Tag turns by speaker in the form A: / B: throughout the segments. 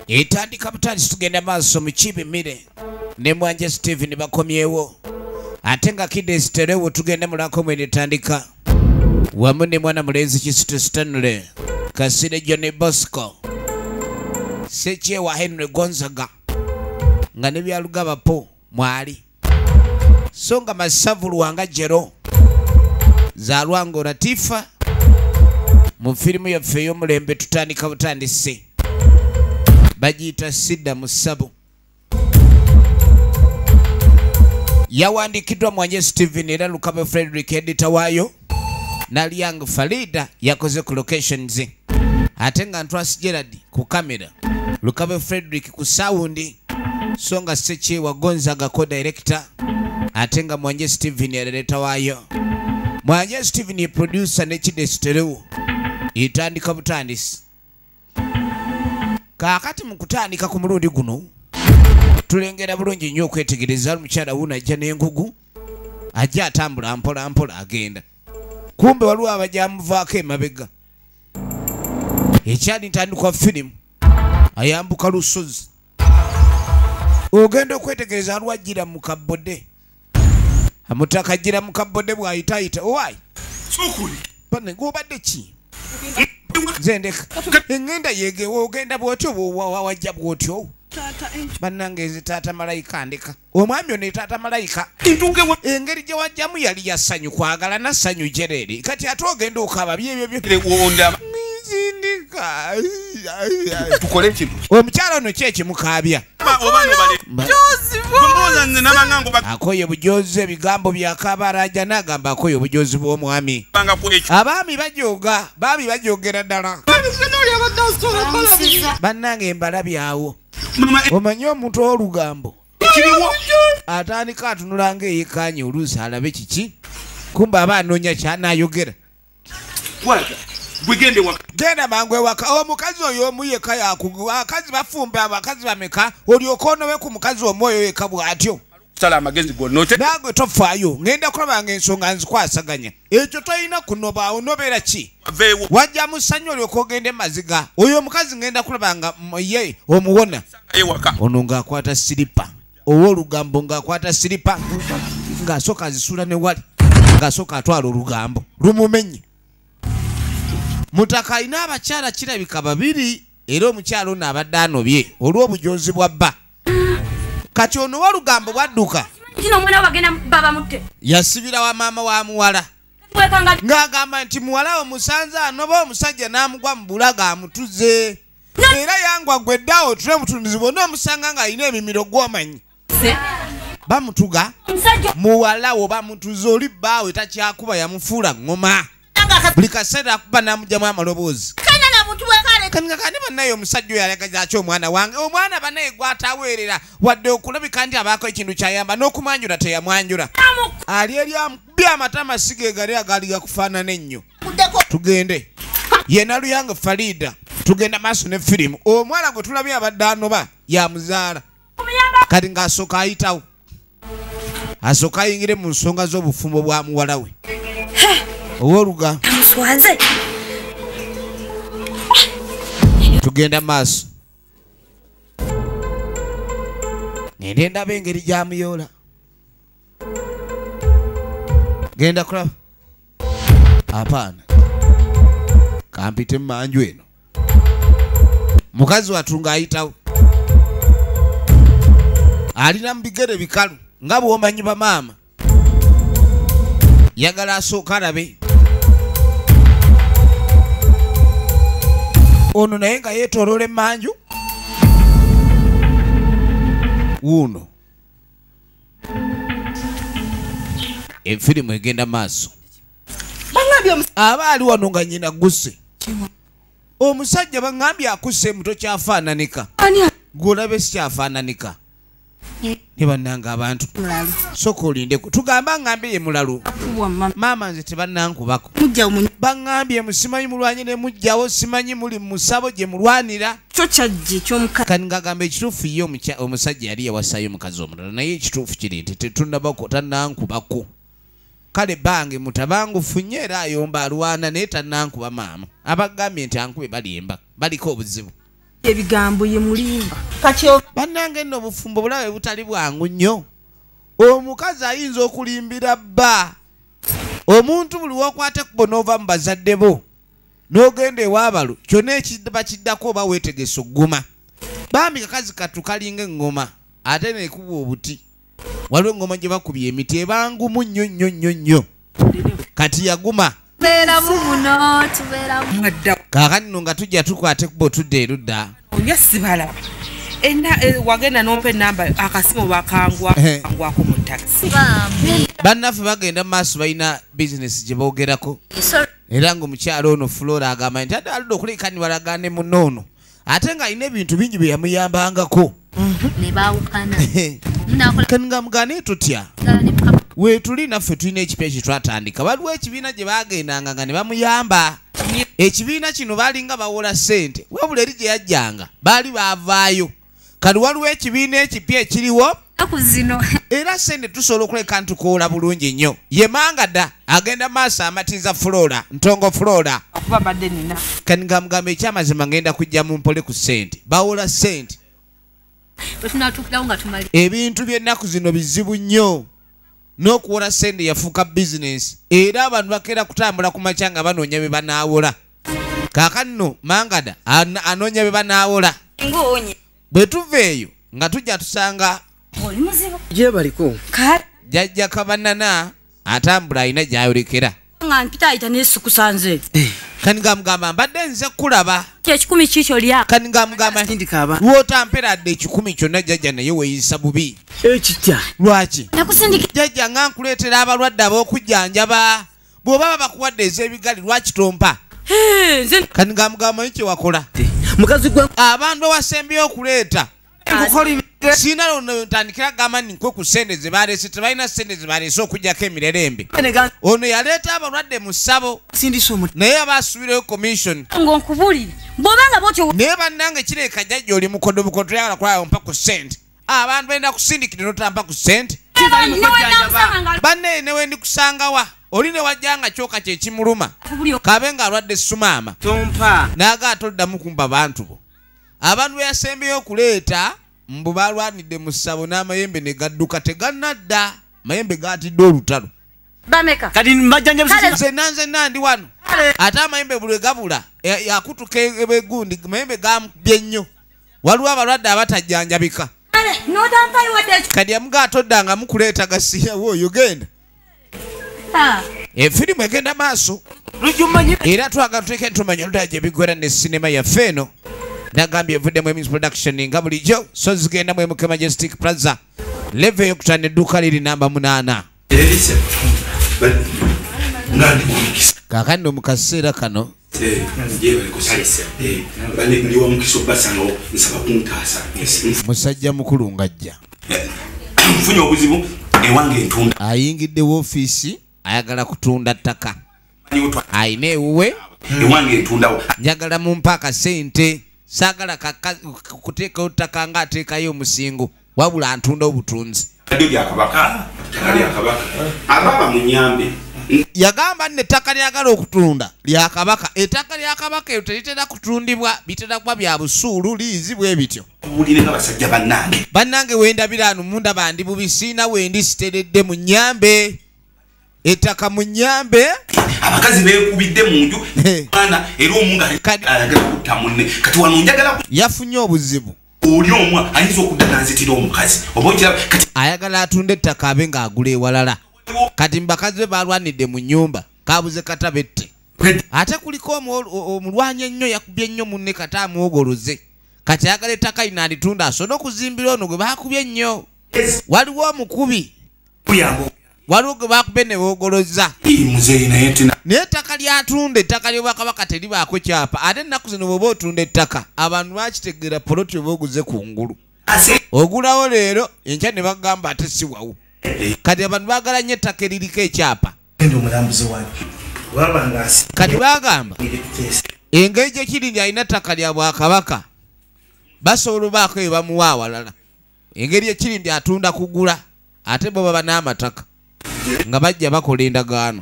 A: Etandika butandisi tugenda maaso mu Kibimire ne Mwanje Steven bakomyewo ate nga Kiddes Terewo tugenda mulako mwene etandika wamu ne mwana mulenzi Kisitu Stanley Kasire John Bosco Sekyewa Henry Gonzaga nga ne byalugaba po mwali songa Masavu Luwanga Jero za Lwango Latifa mu filimu yaffe ey'omulembe tutandika butandisi Bajita Sida Musabu yawandikiddwa Mwanje Steven era Lukabe Frederick editor waayo na Liang Farida yakoze ku locations ate nga Ntwasi Gerard ku kamera Lukabe Frederick ku sound songa Sekyewa Gonzaga ko director ate nga Mwanje Steven editor waayo Mwanje Steven producer ne Kiddes Terewo itandika butandisi kakati mu kutandika ku mulundi guno tulengera bulungi nnyo okwetegereza omukyala wuno ajja n'engugu ajja atambula mpola mpola agenda kumbe waliwo abajamuvaako emabega ekyali ntandikwa firimu ayambuka lusozi ogenda okwetegereza alwajjira mu kabode amutaka ajjira mu kabode bw'ayitaayita owaayi pane gobadde ki zendeka engenda yegewo ogenda bwotyo wajja bwotyo bannange ezi taata malayika ndeka omwami ono taata malayika engeri gye wajjamu yali yasanyu kwagala na sanyu jereri kati ate ogenda okaba byebyo nzindika omukyala ono kyekimukaabya akoye bujozi ebigambo byakabaraja nagamba akoye obujozi bw'omwami abaami bajogera ddala bannange mbalabyawo omanyi omuntu olugambo atandika atunulanga eyekanye oluusi alabe kiki kumba aba anoonya kyanayogera genda mangu ewaka omukazi oyo omu yeka yakugu abakazi bafumba abakazi bameka olyoka onowe ku mukazi omwoyo yeka bw'atyo nagwe tofaayo ngenda kulabanga ensonga nzikwasaganya ekyo tolina kunoba onobera ki wajja musanyu olyoka ogende maziga oyo omukazi ngenda kulabanga ye omuwona ono ng'akwata siripa ow'olugambo ng'akwata siripa ng'asooka azisula ne wali ng'asooka atwala olugambo lumumenye mutaka alina abakyala kirabika babiri era omukyala ono abadde anobye olw'obujozi bwa bba kati ono w'olugambo bwadduka yasibira wa maama wa muwala ng'agamba nti muwala omusanze anoba omusajja n'amugwa mu bulaga amutuze era yangwa gwe ddawo tule mutunduzi bonna omusanga ng'alina emimiro gw'omanyi bamutuga muwala wo bamutuze oli bbaawe takyakuba yamufuula ngoma buli kaseera akuba n'amugyamu amaloboozi kani bannaye omusajja oyo alagazaki omwana wange omwana bannaye gwataweerera wadde okulabika nti abaako ekintu kyayamba n'okumwanjula teyamwanjula ali eri amubye amatama sige gali agali gakufaanana ennyo tugende yena Luyanga Farida tugenda maaso ne firimu omwana gwe tulabye abadde anoba yamuzaala kati ng'asooka ayitawo asooka ayingire mu nsonga z'obufumbo bwa muwala we owoluga tugenda maaso ngende ndaba engeri gyamuyoola genda kulaba apaana kampite mumanju eno mukazi watu ng'ayitawo alina mu bigere bikalu nga bw'omanyi bamaama yagala asooka alabe ono naye nga yeetooloola emmanju wuuno efirimu egenda maaso aba ali wano nga nnyina gusse omusajja baŋŋambye akusse muto kyafaananika gw'olabe si kyafaananika ne bannanga abantu soka olindeku tugamba ŋŋambye ye mulalu maama nze tebannankubako baŋŋambye musimanyi mulwanye ne mujjawo simanyi muli musabo gye mulwanira kani ngagamba ekituufu ye omusajja yali yawasaayo omukazi omulala naye ekituufu kiri nti tetunnabako tannankubako kale bange mutabangu funyera ayomba alwana neta nankuba maama abagambye nti ankube balimba baliko obuzibu
B: ebigambo ye mulimba
A: bannange nno obufumbo bulabe butali bwangu nnyo omukazi ayinza okulimbira bba omuntu buli wokwate kubonova mu bazadde bo n'ogenda ewaabalo kyonna ekiba kiddako oba weetegesa ogguma bambi kakazi katu kalinga eŋŋoma ate neekuba obuti waliwo eŋŋoma gye bakubye emiti ebangumu nnyo nnyo nnyo nnyo kati yaguma kaakati nno nga tujja tukwate kuba otudde erudda
B: yasibala wagenda nompa enamba akasimu bakangwako mu taxi
A: bannaffe bagenda mu maaso balina bizinesi gye boogerako era ng'omukyalo ono Flora agamba nti ate aludde okuleka nibalagane munoono ate ng'alina ebintu bingi bye yamuyambangako nga mugane tutya weetuli naffe tulina ekipi ekitwatandika waliwo ekibiina gye bagendanga nga ne bamuyamba ekibiina kino baalinga bawola ssente wabula eri gye yajjanga baali baavaayo kati waliwo ekibiina ekipya ekiriwo era ssente tusobola okuleka ntukoola bulungi nnyo ye Mangada agenda maaso amatiza Flora ntongo Flora kati nga mugamba ekyamazima ngenda kujja mu mpole ku ssente bawola ssente ebintu by'ennaku zino bizibu nnyo n'okuwola ssente yafuuka bizinesi era abantu bakeera kutambula ku makya nga banoonya bye banaawola kaakati nno Mangada anoonya bye banaawola bwe tuva eyo nga tujja tusanga jjajja Kabanana atambula alina gy'ayolekera kani nga mugamba mbadde nze kulaba
C: ekikumi kikyo lya
A: kani nga mugamba lwotamperadde ekikumi kyonna jjajja naye weeyisa bubi lwaki jjajja nga nkuleetera abalwadde ab'okujjanjaba bw'oba babakuwadde ez'ebigali lwaki tompa kani nga mugamba ni kyewakola abantu bewasembyeyo okuleeta siina lono ntandikira gamba ninkwe ku ssente ze baleese tebalina ssente ze baleese okugjako emirerembe ono yaleeta abalwadde mu ssabo naye abaasubireyo commission naye bannange kireeka jjajja oli mukodobukodo toyagala kulaba mpa ku ssente abantu balina kusindikira notampa ku ssente banne newe ndikusangawa oli ne wajjanga kyoka kyekimuluma kabe nga alwadde sumaama naaga atoddamu kumba bantu bo abantu be yasembeyo okuleeta mbu balwanidde mu ssabo n'amayembe ne gadduka tegannadda mayembe gaatidde olutalo zenna ndi wano ate amayembe buli gabula yakutuka ebegundi mayembe gamubye nnyo waliwo abalwadde abatajjanjabika kadi yamuga atoddanga mukuleeta gasiyawo oyo genda efirimu egenda maaso era twagala tuteeke ntumanya oludala gye bigwera ne sinema yaffe eno nagambye evuddemu emis production nga bulijjo so zigenda mu MK Majestic Plaza leve eyokutaano edduuka liri namba 8 kaakandi no mu kaseera kano musajja mukulu ng'ajja ayingidde woofiisi ayagala kutunda ttaka ayina ewuwe njagala mumpa akasente saagala kuteekayo ttaka nga ateekayo omusingo wabula antunda obutunzi yagamba nno ettaka lyagala okutunda lya Kabaka ettaka lya Kabaka eyo teritera kutundibwa bitera kuba bya busuulu liizi bwe bityo bannange wendabira ano mundaba ndi bubi siina wendi siteredde mu nnyambe ettaka mu nnyambe
D: abakazi beekubidde mu nju mwana era omuntu ayagala kutta munne kati wano njagala
A: yafunye obuzibu
D: oli omwa ayinza okudda nanzitira omukazi oba okiraba kati
A: ayagala atunda ettaka abe ng'agula ewalala kati mbakazi be balwanidde mu nnyumba kabuze katabette ate kuliko omulwanyi ennyo yakubye ennyo munne kati amwogoloze kati ayagala ettaka lino alitunda asobole okuzimbira ono gwe baakubye ennyo waliwo omukubi waliwo gwe baakubye ne boogoloza naye ettaka lyatunda ettaka ly'Obwakabaka teribaako kyapa ate ennaku zino bw'oba otunda ettaka abantu bakitegeera poloti oba oguze ku ngulu ogulawo leero enkya ne bagamba ate si wawu kati abantu baagala nnyo ettaka eririko ekyapa kati bagamba engeri gye kiri nti alina ettaka lya Bwakabaka basobola obaako bye bamuwa awalala engeri ekiri nti atunda kugula ate bo baba n'amataka nga bajja bakola endagaano.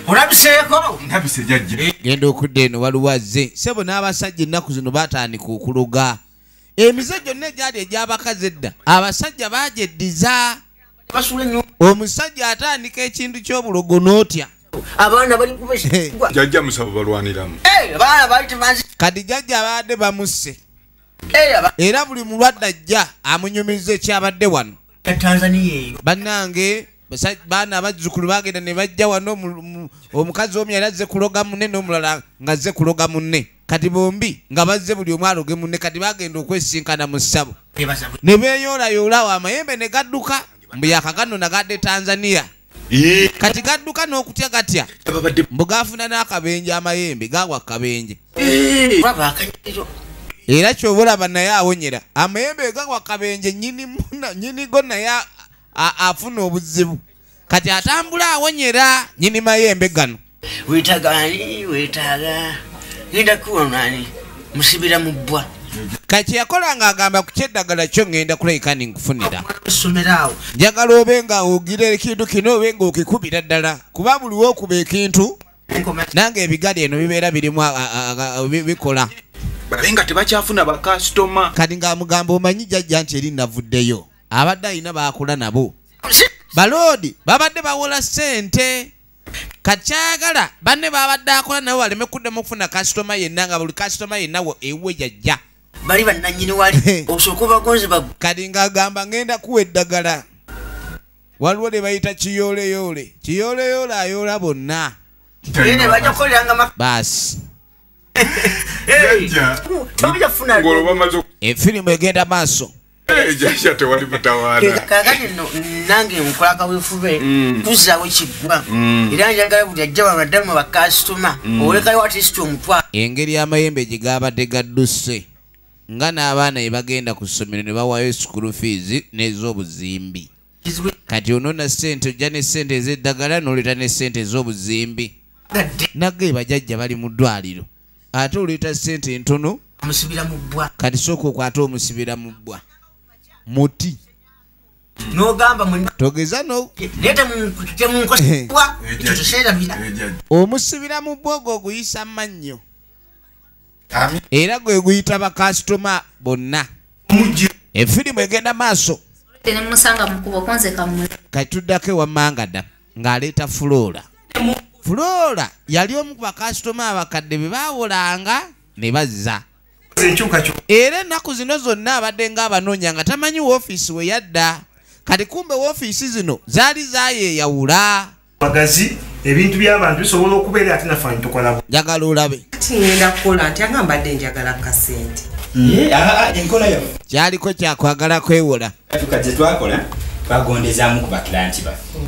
C: Olabiseeko?
D: Ndabise jajja.
A: Genda okudda eno waluwaze. Ssebo n'abasajja ennaku zino batandika okuloga. Emize gyonna egyali egy'abakazi edda abasajja bagyeddiza. Omusajja atandika ekintu ky'obulogo n'otya.
C: Abaana bali kubeshigwa.
D: Jajja musabo balwaniramu.
C: Abaana bali temanzi.
A: Kati jajja abadde bamusse. Era buli mulwadde ajja amunyumiza ekyabadde wano.
C: Tanzania eyo.
A: Bannange baana abazzukulu bagenda ne bajja wano omukazi omu yali azze kuloga munne n'omulala nga azze kuloga munne. Kati bombi nga bazze buli omu aloge munne kati bagenda okwesinkana mu ssabo. Ne beeyoolayoola wa amayembe ne gadduka mbu yakagano nagadde Tanzania. Kati gadduka n'okutya gatya mbu gaafuna n'akabenje amayembe gagwa kabenje. Era ky'obalaba naye awonyera amayembe gagwa kabenje nnyini go naye afuna obuzibu. Kati atambula awonyera nnyini mayembe gano.
C: Weetaaga ngenda kuwonani musibira mu bbwa.
A: Kati yakola ng'agamba ku kyeddagala kyo ngenda kulabika ninkufunira.
C: Somerawo.
A: Njagala obe nga ogira ekintu kino obe nga okikubira ddala kuba buli w'okuba ekintu nange ebigali eno bibeera birimu bikola.
D: Balabenga tebakyafuna bakasitoma.
A: Kati ng'amugamba omanyi jjajja nti eri navuddeyo abadde alina bakola nabo. Baloodi babadde bawola ssente. Kati kyayagala banne babadde akola nabo baleme kuddemu okufuna kasitoma yenna nga buli kasitoma yenna ewuwe jajja.
C: Bali bannannyini wali osooka bagonze bagu.
A: Kati ng'agamba ngenda kuwa eddagala. Waliwo ne bayita kiyooleyoole. Kiyooleyoole ayoola bonna.
C: Ne bajja kukoleranga maka.
A: Baasi. Efirimu egenda maaso.
D: Jajja tewali mutawaana.
C: Kakati nange nkola kaweefube kuzzaawo ekiggwa. Era njagala buli ajja babaddamu bakasitoma olekayo watisiti omutwalo.
A: Engeri amayembe gye gaabadde gadduse nga n'abaana bye bagenda ku ssomero ne bawaayo school fees n'ez'obuzimbi. Kati onoona ssente ojja ne ssente ez'eddagala n'oleeta ne ssente ez'obuzimbi. Nagge bajjajja bali mu ddwaliro ate oleeta ssente entono
C: amusibira mu bbwa.
A: Kati sooka okwate omusibira mu bbwa muti
C: n'ogamba
A: togeza
C: temunkosebwa ekyo toseerabira.
A: Omusibira mu bbwa ogwo oguyisa mannyo era gwe guyita bakasitoma bonna. Efirimu egenda maaso. Kati tuddako ewa Mangada ng'aleeta Flora. Flora yali omu ku bakasitoma abakadde be baawolanga ne bazza. Era ennaku zino zonna abadde ng'abanoonya nga tamanyi woofiisi we yadda. Kati kumbe woofiisi zino zaali zaayeeyawula.
E: Magazi ebintu by'abantu bisobola okubeera ate nafanyi tukolabo.
A: Njagala olabe.
B: Ngenda kukola nti agambadde njagala kasente.
F: Enkola yo
A: kyaliko kyakwagala kwewola.
F: Tukajje twakola twagondezaamu ku bakiranti baffe.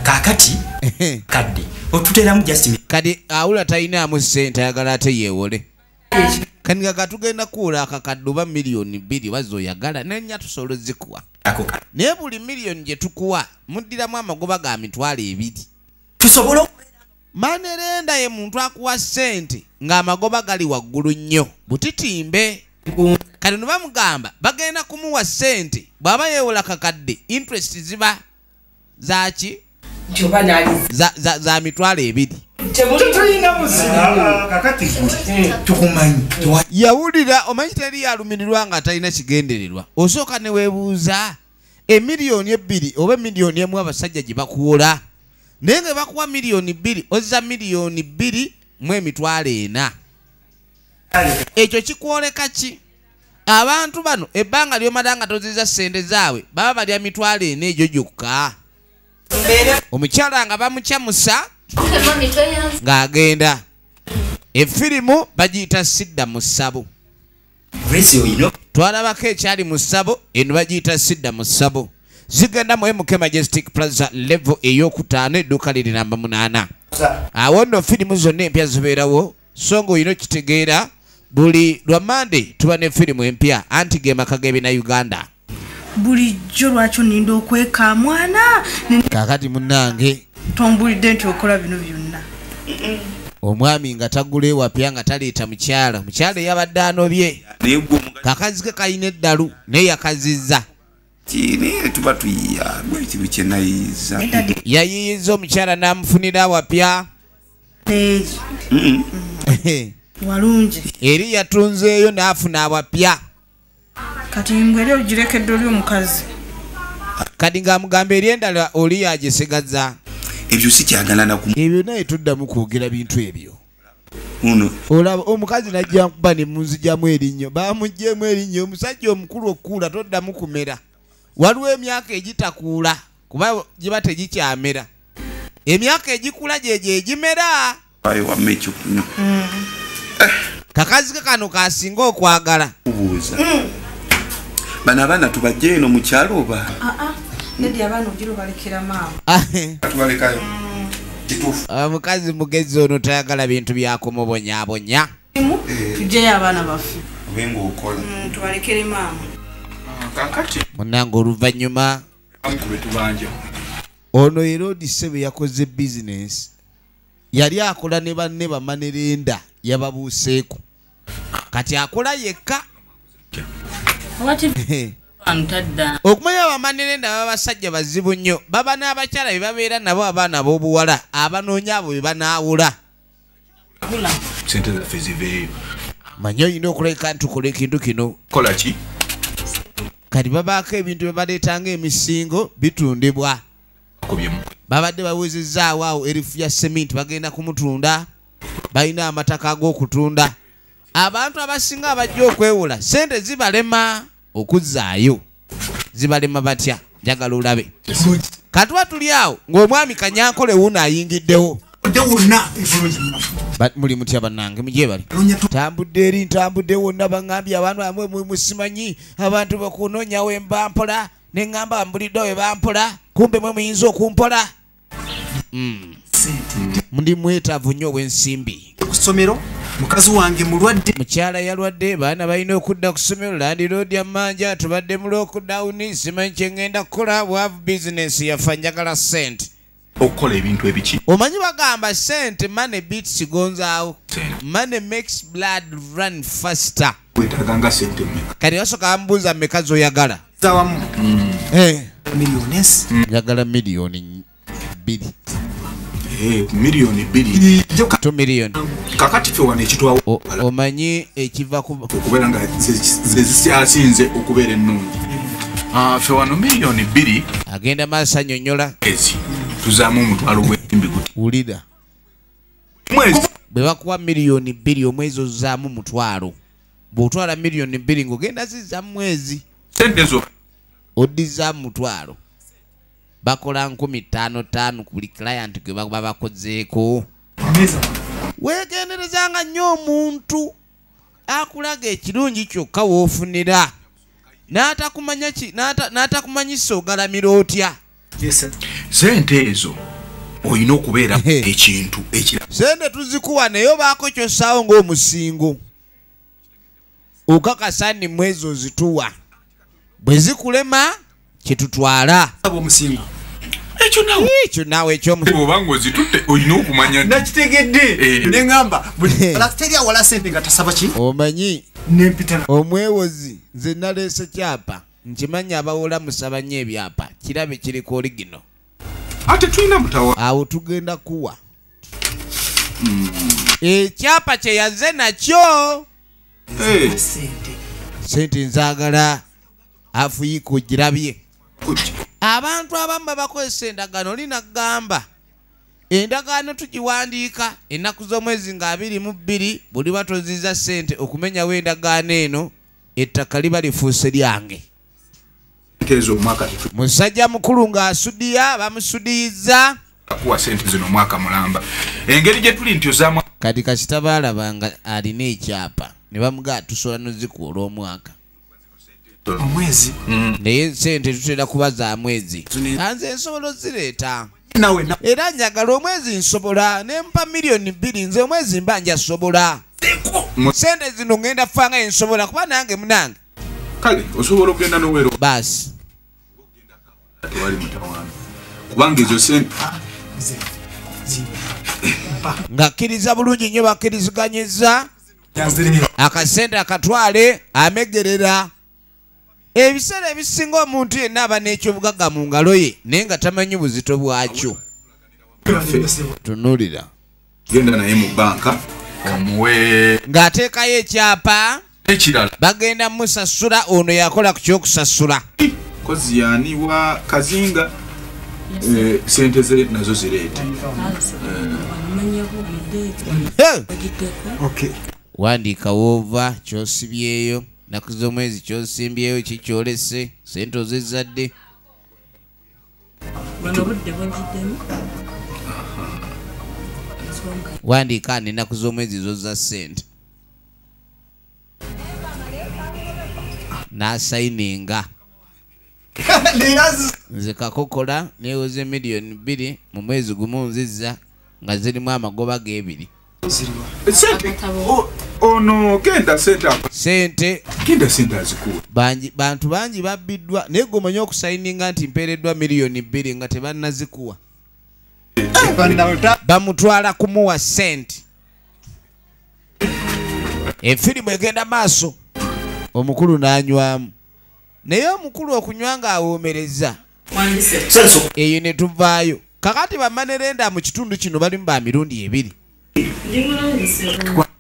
F: Kaakati kadde otuteramu Justin.
A: Kati awula talinaamu ssente ayagala ate yeewole. Kati nga katugenda kuwula akakadde oba miliyoni 2 wazze oyagala nenya tusobola zikuwa. Naye buli miliyoni gye tukuwa muddiramu amagoba ga mitwalo 2.
F: Tusobola
A: Manerenda ye muntu akuwa ssente ng'amagoba gali waggulu nnyo butitimbe. Kati no bamugamba bagenda kumuwa ssente bw'aba yeewola kakadde interest ziba zaki za mitwalo 2. Yawulira omanyi teri yalumirirwa nga talina kigendererwa. Osooka ne weebuuza emiliyoni 2 oba miliyoni 1 abasajja gye bakuwola naye nga bakuwa miliyoni 2 ozza miliyoni 2 mu emitwalo 4. Ekyo kikwoleka ki? Abantu bano ebbanga ly'omala nga tozizza ssente zaabwe baba balya mitwalo 4 egyo gyokka. Omukyala nga bamukyamusa ng'agenda. Efirimu bagiyita Sidda mu ssabo. Twalabako ekyali mu ssabo eno bagiyita Sidda mu ssabo. Zigenda mu MK Majestic Plaza level ey'okutaano edduuka liri namba 8. Awo nno firimu zonna empya zibeerawo so ng'olina okitegeera buli lwa Monday tuba ne firimu empya anti ge maka g'ebina Uganda.
B: Bulijjo lwaki ninda okweka mwana
A: Kaakati munnange
B: tombulidde nti okola bino byonna.
A: Omwami nga tagula ewapya nga taleeta mukyala. Mukyala yabadde anobye. Kakazi ke kalina eddalu naye yakazizza.
D: Kini tuba tuyiya ekintu kye nayiza.
A: Yayiyiza omukyala n'amufunira wapya.
B: Walungi.
A: Eri yatunzeeyo n'afuna awapya.
B: Kati mbwere ogirekedde oli omukazi.
A: Kati ng'amugamba eri endala oli yagisigazza.
D: Ebyo si kyagala na ku.
A: Ebyo naye tuddamu kwogera bintu ebyo.
D: Olaba
A: omukazi najja nkuba ne munzigyamu erinnyo. Bamuggyemu erinnyo omusajja omukulu okuula toddamu kumera. Waliwo emyaka egitakuula kuba giba tegikyamera. Emyaka egikula gyegyo egimera. Kakazi kano kasinga okwagala.
D: Bano abaana tubajje eno mu kyalo oba?
B: Nedi abaana ogiro balekera maama.
D: Tubalekayo.
A: Omukazi mugezi ono tayagala bintu byakumubonyaabonya.
B: Tujjeyo abaana baffe.
D: Obenga okola.
B: Tubalekere maama.
D: Kakati.
A: Munnange oluvannyuma.
D: Ankube tubanja.
A: Ono Herodi Ssebe yakoze bizinesi. Yali akola ne banne bamanerenda yababuuseeko. Kati akola yekka. Okumanya abamanerenda baba basajja bazibu nnyo. Baba n'abakyala be babeera nabo abaana b'obuwala abanoonya abo be banaawula.
D: Sente zaffe ziveeyo.
A: Manya olina okuleka ntukola ekintu kino.
D: Kola ki?
A: Kati babaako ebintu bye baleetanga emisingo bitundibwa. Babadde bawezezzaawo awo erifu ya seminti bagenda kumutunda. Balina amataka ag'okutunda. Abantu abasinga abajja okwewola sente zibalema okuzzaayo. Zibalema batya njagala olabe. Katuba tuli awo ng'omwami Kanyankole wuuno ayingiddewo. Muli mutya bannange mugye bali. Tambudde eri ntambudde wonna baŋŋambye abantu bamwe musimanyi abantu bakunoonyawo embampola ne ŋŋamba mbulidde we bampola kumbe mwe muyinza okumpola. Ndi mwetaavu nnyo ow'ensimbi.
E: Ku ssomero mukazi wange mulwadde.
A: Mukyala yalwadde baana balina okudda ku ssomero landiroodi amanja tubadde mu lockdown simanyi kye ŋŋenda kukola bwavu bizinesi yafa njagala ssente.
D: Okukola ebintu ebiki?
A: Omanyi bagamba ssente money beats gonzaawo. Money makes blood run faster.
D: Wetaaga ssente mmeka?
A: Kati basooka bamubuuza mmeka z'oyagala.
E: Zawamu. Milliones.
A: Njagala miliyoni 2.
D: Miliyoni 2.
A: 2 million.
D: Kakati ffe wano ekitwawo.
A: Omanyi ekiva ku
D: okubeera nga zezisyasinze okubeera ennungi. Ffe wano miliyoni 2.
A: Agenda maaso annyonnyola.
D: Tuzaamu omutwalo gw'ensimbi guti.
A: Wulira.
D: Mwezi.
A: Bwe bakuwa miliyoni 2 omwezi ozaamu mutwalo. Bw'otwala miliyoni 2 ng'ogenda zizzaamu mwezi.
D: Sente zo.
A: Oddizaamu mutwalo. Bakola 5,500 ku buli client gwe baba bakozeeko. Weegenderezanga nnyo omuntu akulaga ekirungi kyokka w'ofunira. N'atakumanyisa ogalamira otya.
D: Sente ezo olina okubeera ekintu ekira.
A: Sente tuzikuwa naye obaako ky'ossaawo ng'omusingo. Okakasa ni mwezi ozituwa. Bwe zikulema kitutwala.
E: Omusingo.
D: Ekyo
A: naawe ekyomusingo.
D: Obanga ozitutte olina okumanya.
E: Nakitegedde. Ne ŋŋamba teri awala sente nga tasaba ki?
A: Omanyi
E: nempita
A: omwewozi nze naleese kyapa nkimanyi abawola musaba nnyo ebyapa kirabe kiriko oligino.
D: Ate tulina mutawa.
A: Awo tugenda kuwa. Ekyapa kye yazze nakyo. Sente nzaagala afuyiika ogirabye. Abantu abamu bakozesa endagaano linagamba. Endagaano tugiwandiika ennaku z'omwezi nga 22 buli batoziza sente okumenyawo endagaano eno ettaka liba lifuuse lyange. Musajja mukulu ng'asudiya bamusudiyiza.
D: Akuwa sente zino mwaka mulamba. Engeri gye tuli nti ozaamu.
A: Kati kasita baalabanga alina ekyapa ne bamugaa tusobola nozikuwa olw'omwaka.
E: Omwezi.
A: Naye sente tutera kuba za mwezi. Nze nsobola ozireeta. Era njagala omwezi nsobola nempa miliyoni 2 nze omwezi mbanja sobola. Sente zino ngenda fanga ensobola kuba nange munange.
D: Kale osobola okugenda n'owero.
A: Basi.
D: Tewali mutawaana. Kubanga ezo sente
A: ngakkiriza bulungi nnyo bakkiriziganyizza akasente akatwale amegerera ebiseera ebisinga omuntu yenna aba n'ekyobugagga mu ngalo ye naye nga tamanyi buzito bwakyo. Tunuulira
G: genda naye mu banka omuwe
A: ng'ateekayo ekyapa
G: ekirala
A: bagenda musasula ono yakola ku kyokusasula
G: kozi yani wa kazinga sente ze nazo zireete.
A: Wandiika woova kyosibyeyo naku z'omwezi kyosimbyeyo kikyolese sente ozizadde. Wandiika n'ennaku z'omwezi zoza sente n'asayininga. Nze Kakokola neewoze miliyoni 2 mu mwezi gumu nzizza nga zirimu amagoba g'ebiri.
G: Ono genda
A: sente
G: azikuwa
A: bantu bangi babbiddwa naye gwe omanyi okusayininga nti mpeereddwa miliyoni 2 nga tebannazikuwa. Bamutwala kumuwa sente. Efirimu egenda maaso omukulu n'anywamu naye omukulu okunywa ng'awoomereza eyo ne tuvaayo. Kakati bamanerenda mu kitundu kino balimu ba mirundi 2.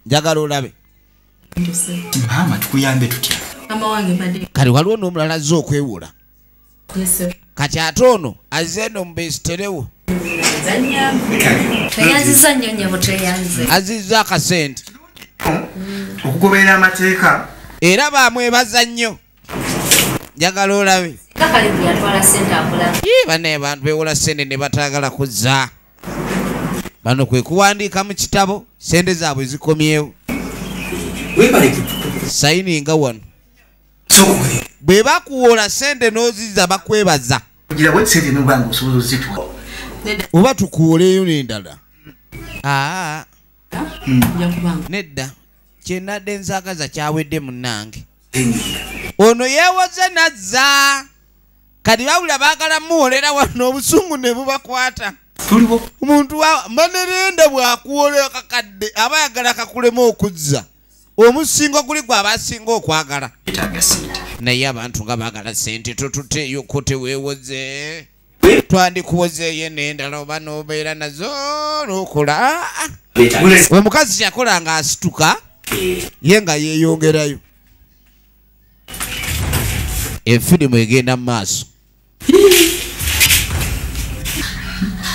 A: Njagala olabe
F: tukuyambe tutya
A: kale waliwo n'omulala azze okwewola kati ate ono azze eno mubesiterewo azizza akasente
E: okugoberera amateeka
A: era bamwebaza nnyo. Njagala olabe banaye abantu bewola sente ne bataagala kuzza. Bano kwe kuwandiika mu kitabo sente zaabwe zikomyewo. Sayininga wano bwe bakuwola sente n'ozizza bakwebaza oba tukuwoleeyo n'endala. Nedda kyenadde nsaakaza kyawedde munnange. Ono yeewoze nazza kati bawulira baagala muwolera wano obusungu ne bubakwata. Omuntu wa manerenda bw'akuwola kakadde aba ayagala kakulema okuzza. Omusingo guli gwe aba asinga okwagala. Naye abantu nga baagala sente totuteeyo ko teweewoze. Twandikuwozeeyo n'endala oba n'obeera nazo n'okola. Omukazi yakola nga asituka ye nga yeeyongerayo. Efirimu egenda mu maaso.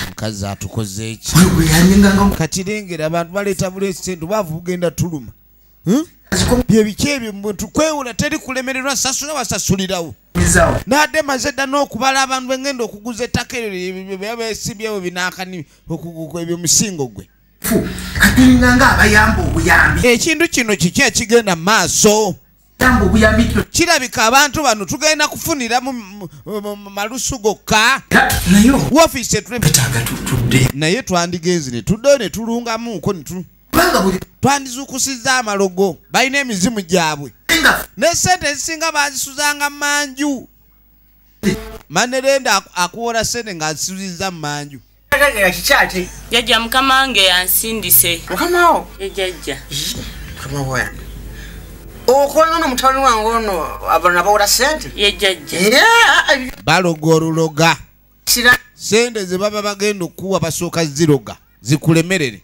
A: Omukazi atukoze eki kati lengera abantu baleeta bulesente bwavu bugenda tuluma. Byebiki ebyo tukwewola teri kulemererwa sasula wasasulirawo. Nadde mazedda n'okubala abantu bengenda okuguza ettaka eryo beesimbyewo binaakani ebyo musingo gwe. Ekintu kino kiki ekigenda mu maaso? Kirabika abantu bano tugenda kufunira mu malusu gokka. Woofiisi naye twandigenzi ne tuddeyo ne tulungamuko twandizuukusizza amalogo. Balina emizimu gyabwe ne sente ezisinga bazisuzanga mu manju. Manerenda akuwola sente ng'azisuzizza mu manju.
H: Jajja mukama wange yansindise.
C: Mukamawo
H: Jajja
C: mukamawo yange okola no mutwalo wange ono abana bawola sente
H: Jajja
A: baloga oluloga sente ze baba bagenda okuwa basooka ziroga zikulemerere.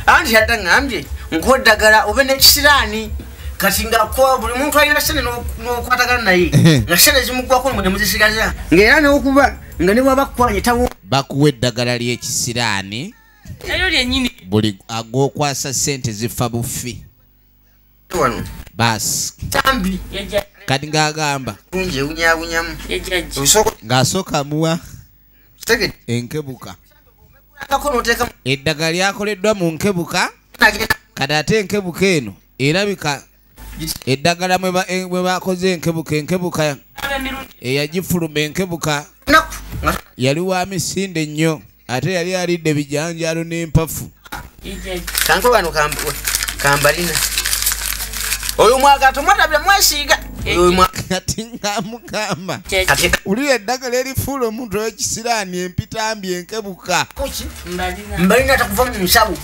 C: Anti yadda ngambye nkoddagala obe n'ekisiraani kati nga ko buli muntu alina sente n'okwatagana naye nga sente zimuggwako ne muzisigaza ng'era n'okuba nga ne bwaba kukwanya tawo
A: bakuwa eddagala ly'ekisiraani
H: eyo lyennyini
A: buli ag'okwasa sente zifa bufi basi
C: tambi
A: kati ng'agamba
C: bunje unyabunyamu
A: ng'asooka muwa enkebuka. Eddagala lyakoleddwa mu nkebuka kati ate enkebuka eno erabika eddagala mwe bakoze enkebuka eyagifuluma enkebuka yali wa misinde nnyo ate yali alidde bijanjalo n'empafu.
C: Kanko bano kambalina oyo mwagato mwadabya mwesiiga
A: kati ngamugamba ulira eddagala erifuula omuntu ow'ekisiraani empitambi enkebuka
C: mbalina atakuva mu nsawo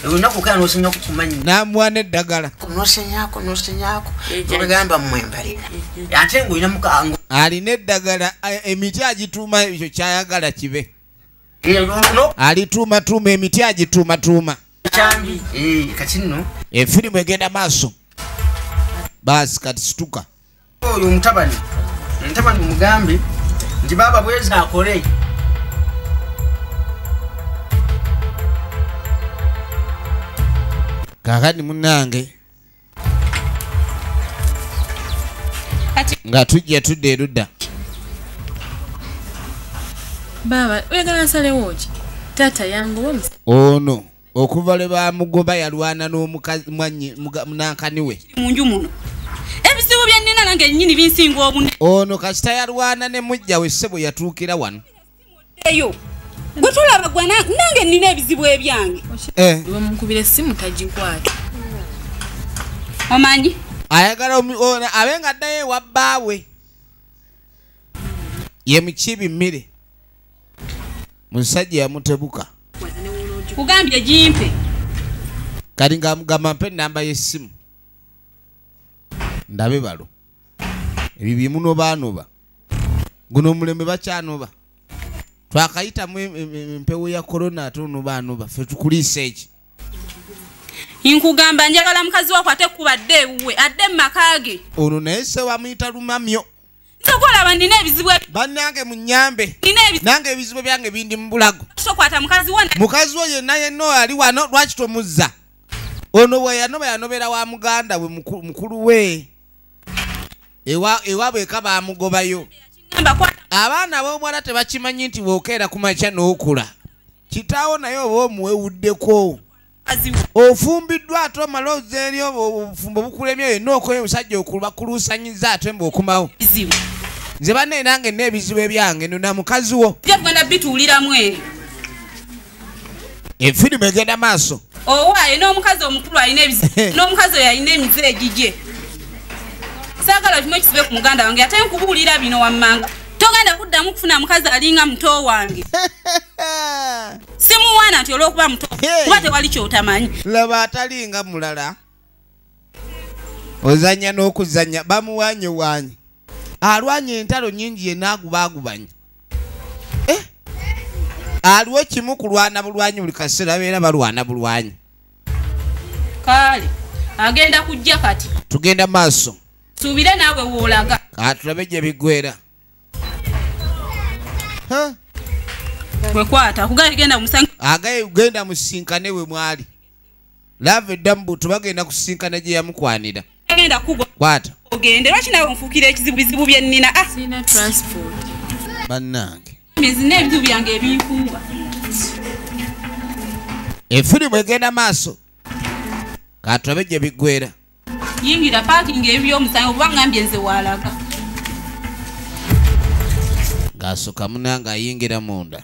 C: olunaku kala nosenyaku kumanyi
A: n'amuwa n'eddagala
C: nosenyaako ogamba mmwe mbalina ate ng'olina mukango
A: alina eddagala emiti agituuma ekyo kyayagala kibe alituumatuuma emiti agituumatuuma
C: kati nno
A: efirimu egenda maaso baasi kati situka
C: oyo mutabani mugambe nti baba bwezi akole
A: kakati munange nga tujja tudde erudda
H: baba oyagala nsalewo ki taata yange
A: ono okuva lwe bamugoba yalwana n'omunankani we
H: munju muno ebizibu byennina nange nnyini binsinga obune
A: ono kasita yalwana ne mujja we ssebo yatuukira wano
H: eyo gwe tulaba gwe nange nnina ebizibu ebyange bamukubira essimu tagikwata omanyi
A: ayagala abe nga addayo ewa bbaawe ye mukibi mmere musajja yamutebuka
H: kugambye gimpe
A: kati ngamugamba mpe ennamba y'essimu ndabe balo ebyo byemunobaanoba guno omulembe bakyanoba twakayitamu empewo ya korona ate onobaanoba ffe tukuliisa eki
H: nkugamba njagala mukazi wako ate kubadde ewuwe adde mu maka ge
A: ono naye se wamuyita lumamyo
H: nsokolaba nina ebizibu
A: bannange munyambe nange ebizibu byange bindi mu bulago
H: tokwata mukazi wo
A: mukazi wo yenna ali wano lwaki tomuzza ono bwe yanobera wa muganda we mukulu we ewaabwe eka bamugobayo abaana b'omuwala tebakimanyi nti bwokeera ku makya n'okula kitaawo naye oba omuwewuddeko ofumbiddwa ate omala oza eri obufumbo bukulemye yenna okoye omusajja okubakuluusanyiza ate mbw'okumawo nze banne nange n'ebizibu ebyange nona mukazi wo
H: byagenda bituuliramu eyo
A: efirimu egenda maaso
H: owaaye n'omukazi omukulu alina ebizibu n'omukazi oyo alina emize egigye saagala kimu ekisibe ku muganda wange ate nkubuulira bino wammanga togenda kuddamu kufuna mukazi alinga muto wange simuwaana nti olw'okuba muto kuba tewali kyotamanyi
A: laba atalinga mulala ozanya n'okuzanya bamuwanye wanye alwanye entalo nyingi yenaagubaagubanye aliwo kimu kulwana bulwanyi buli kaseera beera balwana bulwanyi
H: kale agenda kujja kati
A: tugenda maaso
H: suubire naawe woolaga
A: katulabe gye biggwera
H: wekwata kugaye genda musange
A: agaye genda musinkane we mwali lava eddamu tubagenda kusinkana gye yamukwanira
H: agenda kugwa
A: kwata
H: ogende lwaki nawe nfuukira ekizibuzibu bye nnina sina transport
A: bannange
H: zina ebizibu byange ebinkuuba
A: efirimu egenda maaso katulabe gye biggwera
H: yingira paakingi ebyomusango kuba ngambye nze waalaga
A: ng'asooka munanga ayingira munda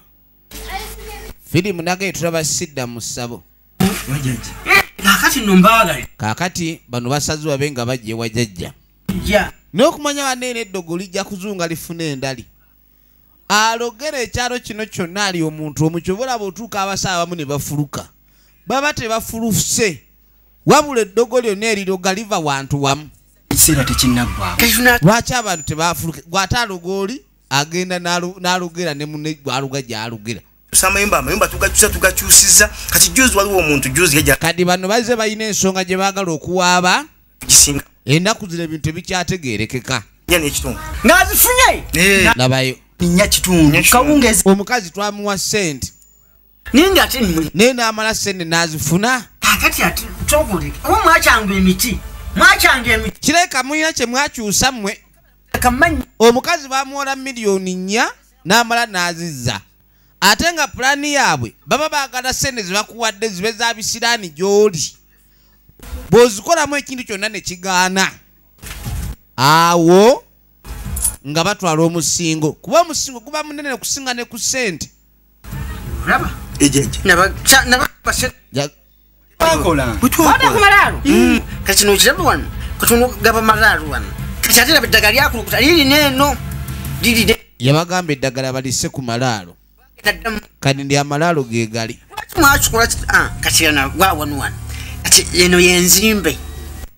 A: firimu nagaye tulaba sidda mu ssabo
C: kakati nombaagale
A: kaakati bano basazi babe nga bajja ewa jjajja n'okumanya banene eddogo lijja kuzunga lifuna endali alogera ekyalo kino kyonna ali omuntu omukyovula bw'otuuka abasawo abamu ne bafuluka baba tebafuluse wabula eddogo lyonna eriroga liva wantu wamu
F: ekiseera tekinnaggwako
A: lwaki abantu tebafuluke gw'ate alogooli agenda n'alugera ne munne gwaluga gy'alugera
E: amayumba tugakyusiza kati juzi waliwo omuntu juzi yajja
A: kati bano bazze balina ensonga gye baagala okuwaaba ennaku zino ebintu tebikyategeerekeka
C: ng'azifunye
A: labayo
F: nya kitundu kawungezi
A: omukazi twamuwa ssente
C: ninge ate
A: naye n'amala ssente n'azifuna
C: kakati ati togule oba mwakyanga emiti
A: kireka mulina kye mwakyusa mmwe
C: kamanyi
A: omukazi bamuwola miliyoni 4 n'amala n'azizza ate nga pulaani yaabwe baba baagala ssente ze bakuwadde zibe za bisiraani gy'oli bw'ozikolamu ekintu kyonna ne kigaana awo nga batwala omusingo kuba omusingo guba munene okusinga ne ku ssente
C: raba
F: bakola
C: kati nokiraba wano katonogaba malaalu wano Chatira bedaga lyakulukuta liri neno. Liri
A: yabagamba eddagala balise ku malaalo kati ndi amalaalo ge gali
C: mwachukula kachirana gwawanwana ati eno yenzimbe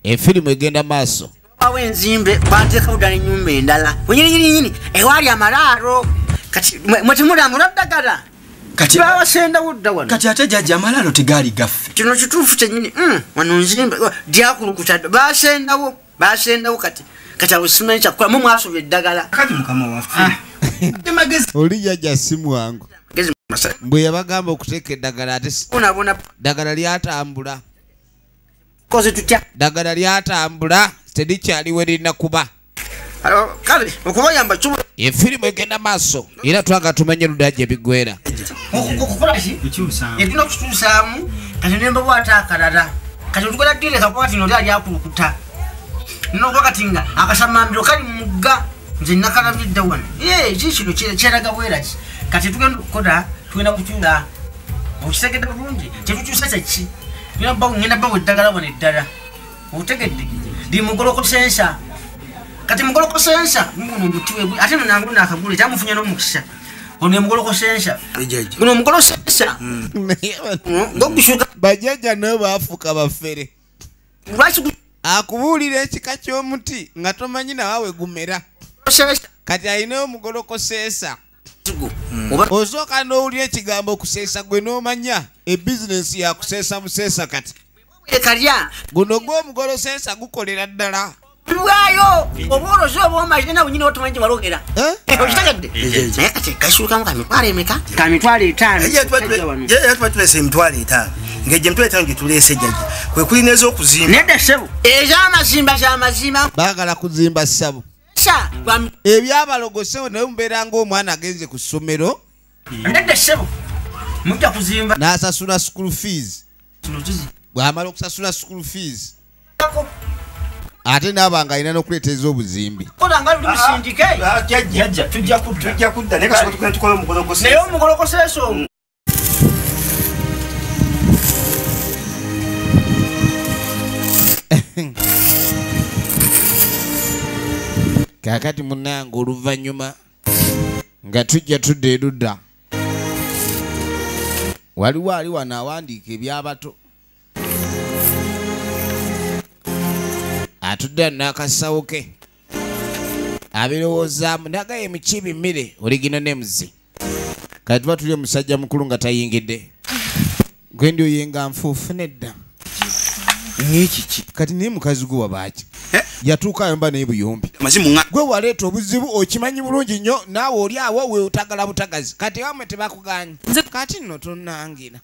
A: efirimu egenda maaso
C: awo enzimbe bateeka budala ennyumba endala wenyini ewali amalaalo kati mwetimulambula ddagala
F: kati
C: bawasenda wudda wano
F: kati ate jajja amalaalo tegaali gaffe
C: kino kituufu kyennyini wano nzimbe lyakulukuta basendawo kati awo simanyi kyakukola mu mwasobya eddagala
F: kati mukama waffe
A: oli jajja simu wangu bwe yabagamba okuteeka eddagala ate ddagala lyatambula
C: koze tutya
A: ddagala lyatambula terikyaliwe lirina kuba
C: kale okubayamba kimu
A: efirimu egenda maaso era twaga tumenye ludajja ebigwera
C: okukolaki etulina okutuusaamu kati nemba bwata akalala kati otukola dile kakwati no lyakulukuta nokuba kati nga akasamambiro kali mu mugga nze nakalabidda wano kikino kyeraga bweraki kati tugenda okukola tugenda kukyula okitegedde bulungi kyetukyusa kyeki ngenda bawo eddagala wano eddala otegedde ndi mugolokosensa kati mugolokosensa nguno omutiwe ate nangu nakagula kyamufunya n'omukisa ono emugolokosensa guno omugolosensa ngokushuka
A: bajjajja nabo baafuuka bafere
C: lwaki
A: akubuulira ekika ky'omuti nga tomanyi nawawe gumera kati alinayo omugolokoseesa osooka n'owulira ekigambo okuseesa gwe n'omanya ebizinesi yakuseesa buseesa kati
C: kalya
A: guno gw'omugoloseesa gukolera ddala
C: lwayo obwolozi obwomalire nawe nyina otumanyi balogera okitegedde naye kati kasuukamu kamitwalo emeka kamitwalo 5
E: tuba tulese emitwalo 5 ng'egye emitwalo 5 gye tuleese jjajja kwe kulina ez'okuzimba
C: nedda ssebo ez'amazimba z'amazima
A: baagala kuzimba ssabo ebyabalogosewo naye mubeera ng'omwana agenze ku ssomero
C: nedda ssebo mujja kuzimba
A: n'asasula school fees bw'amala okusasula school fees ate naabanga alina n'okuleeteza obuzimbi
C: kola nga luli musindike
F: jajja tujja
E: kudda naye kasobola tugenda tukola omugolokoseesa
C: naye omugolokoseesa omu
A: kaakati munnange oluvannyuma nga tujja tudda erudda waliwo ali wano awandiika ebyabato atudde n'akasawo ke abirowoozaamu nagaye emikibi mmere oligino nemuzi kati tuba tuli omusajja mukulu nga tayingidde gwe ndi oyenga nfuufu nedda
D: ng'ekiki
A: kati naye mukazi gwe wabaaki yatuukayo mba naye buyombi
D: mazimu
A: gwe waleeta obuzibu okimanyi bulungi nnyo naawe oli awo we otagala butagazi kati wamwe tebakuganye kati nno tonnangira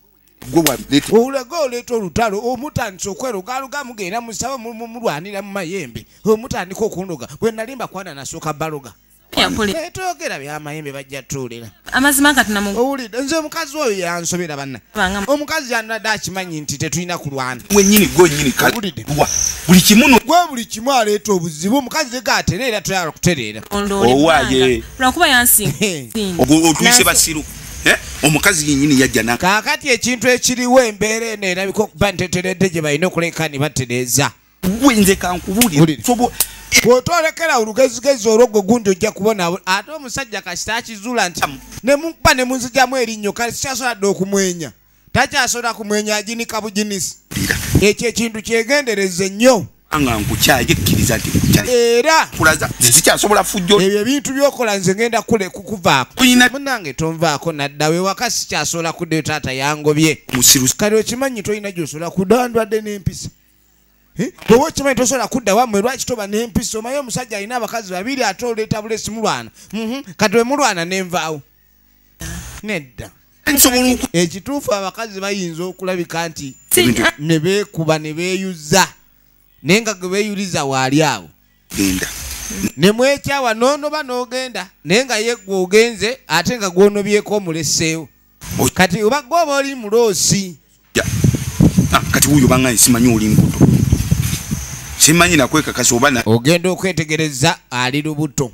A: olega oleeta olutalo omutandisa okwerogaluga mugenda musaba mulwanira mu mayembe omutandika okundoga bwe nalimba kwana nasooka baloga etogera byamayembe bajja tuulira
I: amazima kati
A: owulidde nze omukazi oyo yansobera banna omukazi yanadde akimanyi nti tetulina kulwana
D: wenyini gwenyini buli kimu
A: gwe buli kimu aleeta obuzibu omukazi legatereera toyala kutereera
D: owaye
I: lwakuba yansinga
D: otuyise basiru omukazi yenyini yajja
A: kaakati ekintu ekiriwo embeera eno erabika okuba nteteredde gye balina okuleka ne batereeza
D: gwenze kankubuulire
A: bw'otolekera olugezigezi olwo gwe gundi ojja kubona ate omusajja kasita akizuula nti ne mukuba ne munzijamu erinnyo kale sikyasobola dde okumwenya takyasobola kumwenya aginika buginisi ekyo ekintu kyegendereze nnyo
D: nga nkukyayekkiriza nti
A: era
D: kulaza zikyasobola fujjo
A: ebyo ebintu byokola nze ngenda kukuvaako munange tonvaako naddawe waka sikyasobola kuddeyo taata yangobye kale okimanyi tolina gyosobola kudandwadde n'empisa bwewa okimanyi tosobola kudda wamwe lwaki toba n'empisa omaye omusajja alina abakazi babiri ate oleeta bulesi mulwana kati we mulwana nenvaawo nedda ekituufu abakazi bayinza okulabika nti ne beekuba ne beeyuza naye nga gwe beeyuliza waali awo ne mwekyawa n'onoba n'ogenda naye nga ye gwe ogenze ate nga gwonobyeko omuleseewo kati oba gwe oba oli muloosi
D: kati wuyo banga simanyi oli mbuto simanyi nakwekakasa oba
A: ogenda okwetegereza ali lubuto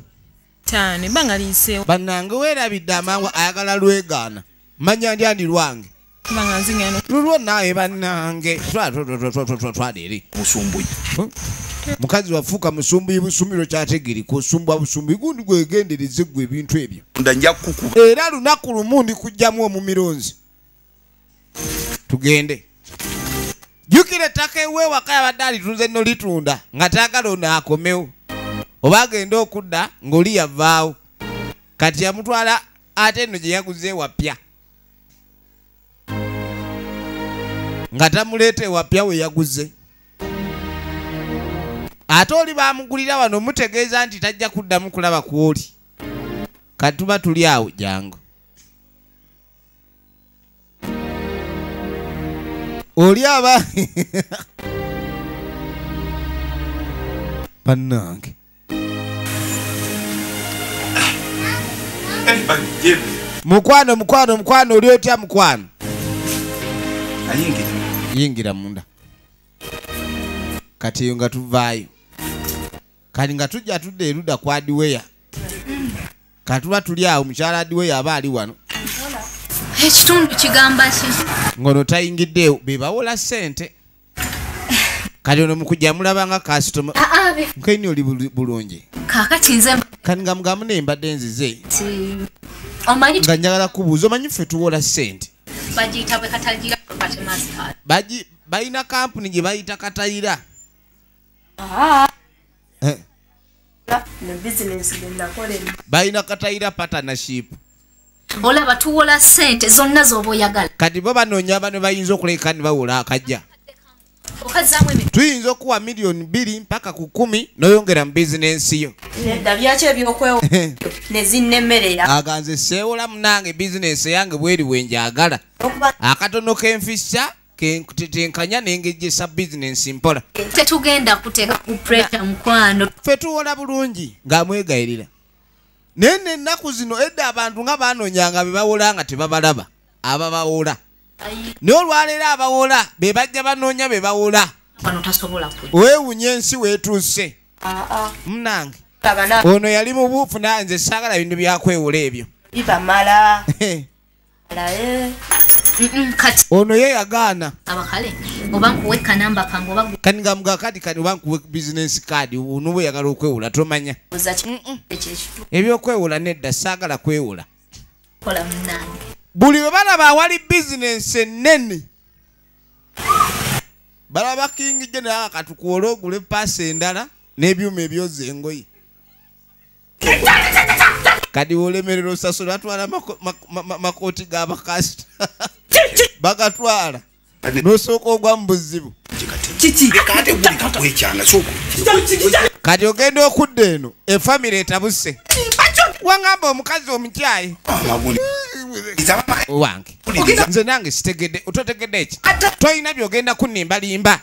I: bannange
A: weerabidde amangu ayagala lwegaana manya ndi andi lwange lulwo nawe bannange twala eri
G: musumbuyi
A: mukazi wafuuka musumbuyi busumbiro kyategeri kusumbwa busumbuyi gundi gwegendereze gwe ebintu ebyo
G: ndanja kukuba
A: era lunaku lumu ndi kujjamu omumironzi tugende jukira ettaka eweewaka yabadde alitunze nno litunda nga taagala ono akomewo oba agenda okudda ng'oli yavaawo kati yamutwala ate nno gye yaguze wapya nga tamuleeta ewapya we yaguze ate oli bamugulira wano mutegeeza nti tajja kuddamu kulaba kwoli kati tuba tuli awo jangu oli aba bannange mukwano oli otya mukwano yingira munda kati eyo nga tuvaayo kati nga tujja tudde erudda kwa adiweya katuba tuli awo mukyala adiweya aba ali wano
I: ekitundu kigamba ki
A: ngono tayingiddeewo bebawola ssente kati ono mukujja mulabanga kasitoma nkaini oli bulungi
I: kakati nze
A: kati nga mugamu nembadde nzize
I: omanyi
A: nga njagala kubuuza omanyi ffe tuwola ssente
I: bagiyita bwe kataligira property master
A: balina kampuni gye bayita katayira balina katayira partnership
I: olaba tuwola ssente zonna z'oba oyagala
A: kati bo banoonya bano bayinza okuleka ne bawola akajja
I: okazaamu emi
A: tuyinza okuwa miliyoni 2 mpaka ku 10 n'oyongera mu bizinensi yo
B: nedda byaki ebyokwewo ne zinnemerera
A: aganze seewola munange bizinensi eyange bweri bwenjagala akatono kenfissa tenkanya nengejesa bizinensi mpola
I: tetugenda kuteeka ku pressure mukwano
A: ffe tuwola bulungi ng'amwegayirira naye n'ennaku zino edda abantu nga banoonyanga be bawola nga tebabalaba ababawola naye olwaleero abawola be bajja banoonya be bawola
I: wano tasobola
A: weewunya ensi weetuuse munange ono yali mu buufu nanze saagala bintu byakwewola ebyo
B: bibamala
I: kati
A: ono ye yagaana
I: abakale oba nkuwe kanamba kange oba
A: kati nga mugakati kati oba nkuwe bizinensi kaadi ono bwe yagala okwewola tomanya ebyokwewola nedda saagala kwewola
I: kola munange
A: buli bwe balaba awali bizinensi ennene balaba kingijje naye akatukuwola ogule paasi endala n'ebyuma ebyoza engoyi kadi wolemerera osasula batwala makooti g'abakasita bagatwala n'osooka ogwa mu buzibu kati ogenda okudda eno efamire etabuse wangamba omukazi omutyayi wange nze nange sitegedde ototegedde eki toyina byogenda kunimbalimba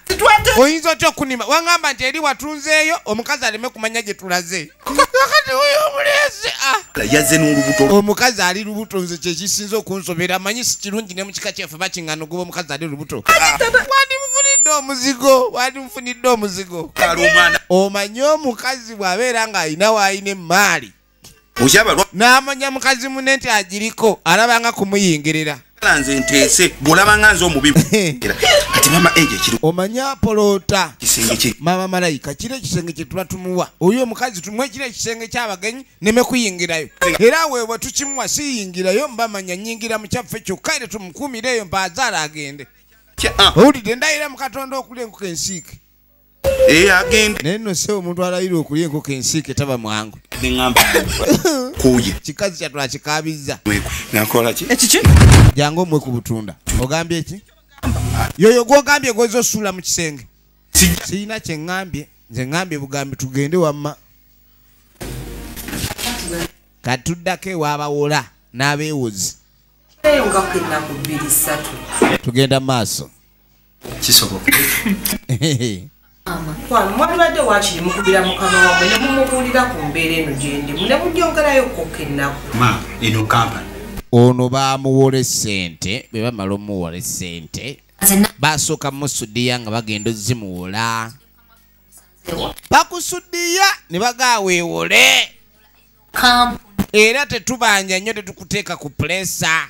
A: oyinza otya okunimba wangamba nti eri watunzeeyo omukazi aleme kumanya gye tulaze kati oyo omulezi
G: yazze n'olubuto
A: omukazi ali lubuto nze kyekisinza okunsobera manyi si kirungi ne mukika kyeffe bakiŋŋana ogoba omukazi ali lubuto wandimfunidde omuzigo omanyi omukazi bw'abeera ng'alina w'alina emmaali n'amanya mukazi munne nti agiriko alabanga kumuyingirira
G: nze nteese bw'olabanga nze omubibu kati mama eje kiri
A: omanyi apolota
G: kisenge kiri
A: mama malayika kiri ekisenge kye tuba tumuwa oyo omukazi tumuwe kiri ekisenge ky'abagenyi neme kuyingirayo era weebwe tukimuwa siyingirayo mbamanya nyingira mu kyaffe kyokka ere tumukuumireeyo mpaazaala agende owulidde ndayira mu katonda okulya enkoko ensiike
G: agenda
A: naye nno sewo omuntu alayira okulya enkoko ensiike taba mwangu
G: neŋŋamba kuye
A: kikazi kyattu akikaabizza
G: nakola ki
E: ekiki
A: jangu omwe ku butunda ogambye eki yoyo gwogambye gweza osuula mu kisenge siyina kyeŋŋambye nze ŋŋambye bugambi tugende wamma kati tuddako ewaabawola n'abeewozi tugenda mu maaso
F: kisoboka
B: mwalibadde wakiri mukubira mukama wamwe ne mumubuulira ku mbeera eno gyendi ne mugyongerayo kokka ennaku
F: ma eno kampani
A: ono baamuwola essente bwe bamala omuwola essente basooka musudiya nga bagenda ozimuwola bakusudiya ne bagaaweewole era tetubanja nnyo tetukuteeka ku pulesa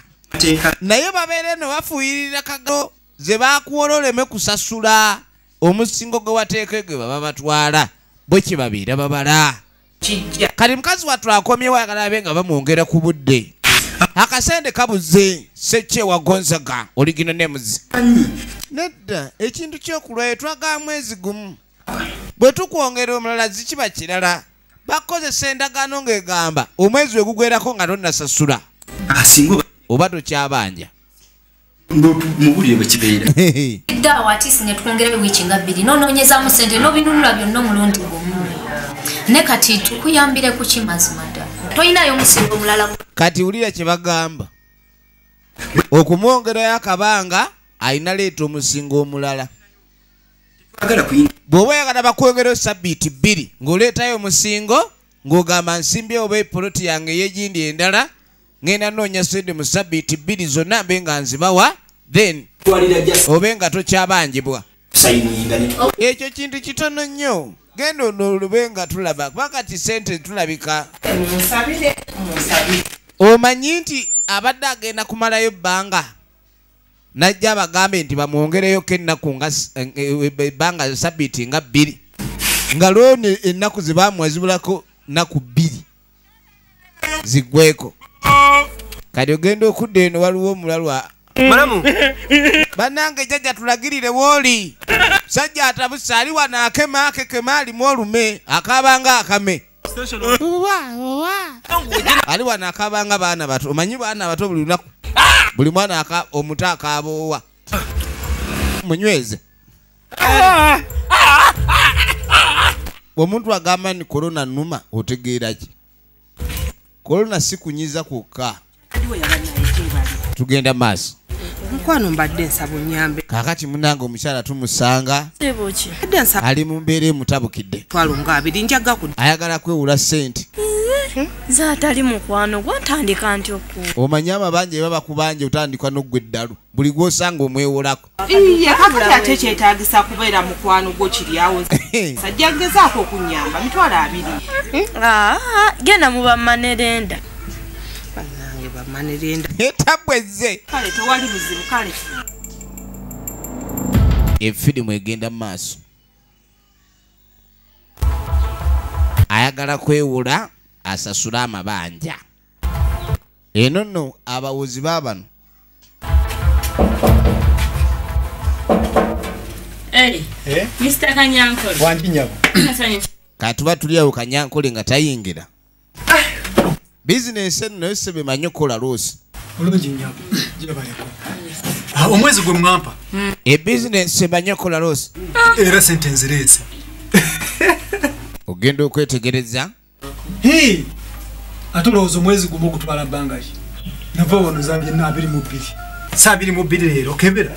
A: naye babeere ne bafuuyirira kagalo ze bakuwola oleme kusasula omusingo gwe wateeke gwe baba batwala bwe kye babeera babala kati mukazi wattu akomyewo ayagala abe nga bamwongera ku budde akasente kabuze sekyewa gonzaga oligino nemuzi nedda ekintu kyokulwayo twagala mwezi gumu bwe tukwongera omulala zikiba kirala bakozesa endagaano ng'egamba omwezi wegugwerako nga tonnasasula oba tokyabanja
F: mubulire bwe kibeera
I: ddawo ati singa twongerayo wiiki nga 2 nonoonyezaamu sente n'obinunula byonna omulundi gumu ne kati tukuyambire ku kimazima ddala tolinayo omusingo omulala
A: kati wulira kye bagamba okumwongerayo akabanga ayina leeta omusingo omulala bw'oba oyagala bakwongerayo sabbiiti 2 ng'oleetayo omusingo ng'ogamba nsimbyewo oba epoloti yange ey'egindi endala ngenda noonya sente mu sabbiiti 2 zonna mbe nga nzibawa then obe nga tokyabanjibwa ekyo kintu kitono nnyo genda onoolube nga tulaba pakati sente tulabika omanyi nti abadde agenda kumalayo bbanga najja abagambe nti bamwongereyo k'ennaku ebbanga sabbiiti nga 2 nga lwoni ennaku ze bamuwa zibulako nnaku 2 ziggweko kati ogenda okudda eno waliwo omulalwa
E: Malamu
A: bannange jjajja tulagirire wooli sajja atabusa ali wano akema akekema alimu olume akabanga akame ali wano akabanga baana bato omanyi baana bato buli lunaku buli mwana omuto akaboowa munyweze omuntu agamba ni korona numa otegeera ki korona si kunyiza kwokka tugenda maaso
B: nkwano mbadde nsaba onyambe
A: kakati munange omukyala tumusanga ali mu mbeera emutabukidde
B: twalo nga 2 njaga ku
A: ayagala kwewula sente
J: zaatali mukwano gwatandika nti oku
A: omanyi amabanja baba kubanja otandikwa n'oggwe eddalu buli gw'osanga omwewolako
B: iye kakati ate kyetaagisa kubeera mukwano gwo kiryawo sajja gezaako okunyamba mitwalo 2
J: genda mu bamanerenda
B: bannange bamanerenda
A: etabwezze
B: kale tewali buzibu kale
A: efirimu egenda mu maaso ayagala kwewula asasula amabanja eno nno abawozi baabano
H: Mr. Kanyankole
E: wanjinyabo
A: katuba tuliawo Kanyankole nga tayingira bizinesi eno nayo sebe manyi okukola loosi
E: olungi nyabo girabaleko omwezi gwe mwampa
A: ebizinesi emanyi okukola loosi
E: era sente nzireese
A: ogenda okwetegereza
E: ate olowooza omwezi gumu ogutwala bbanga ki nava wano zambye 22 saa 22 leero okebera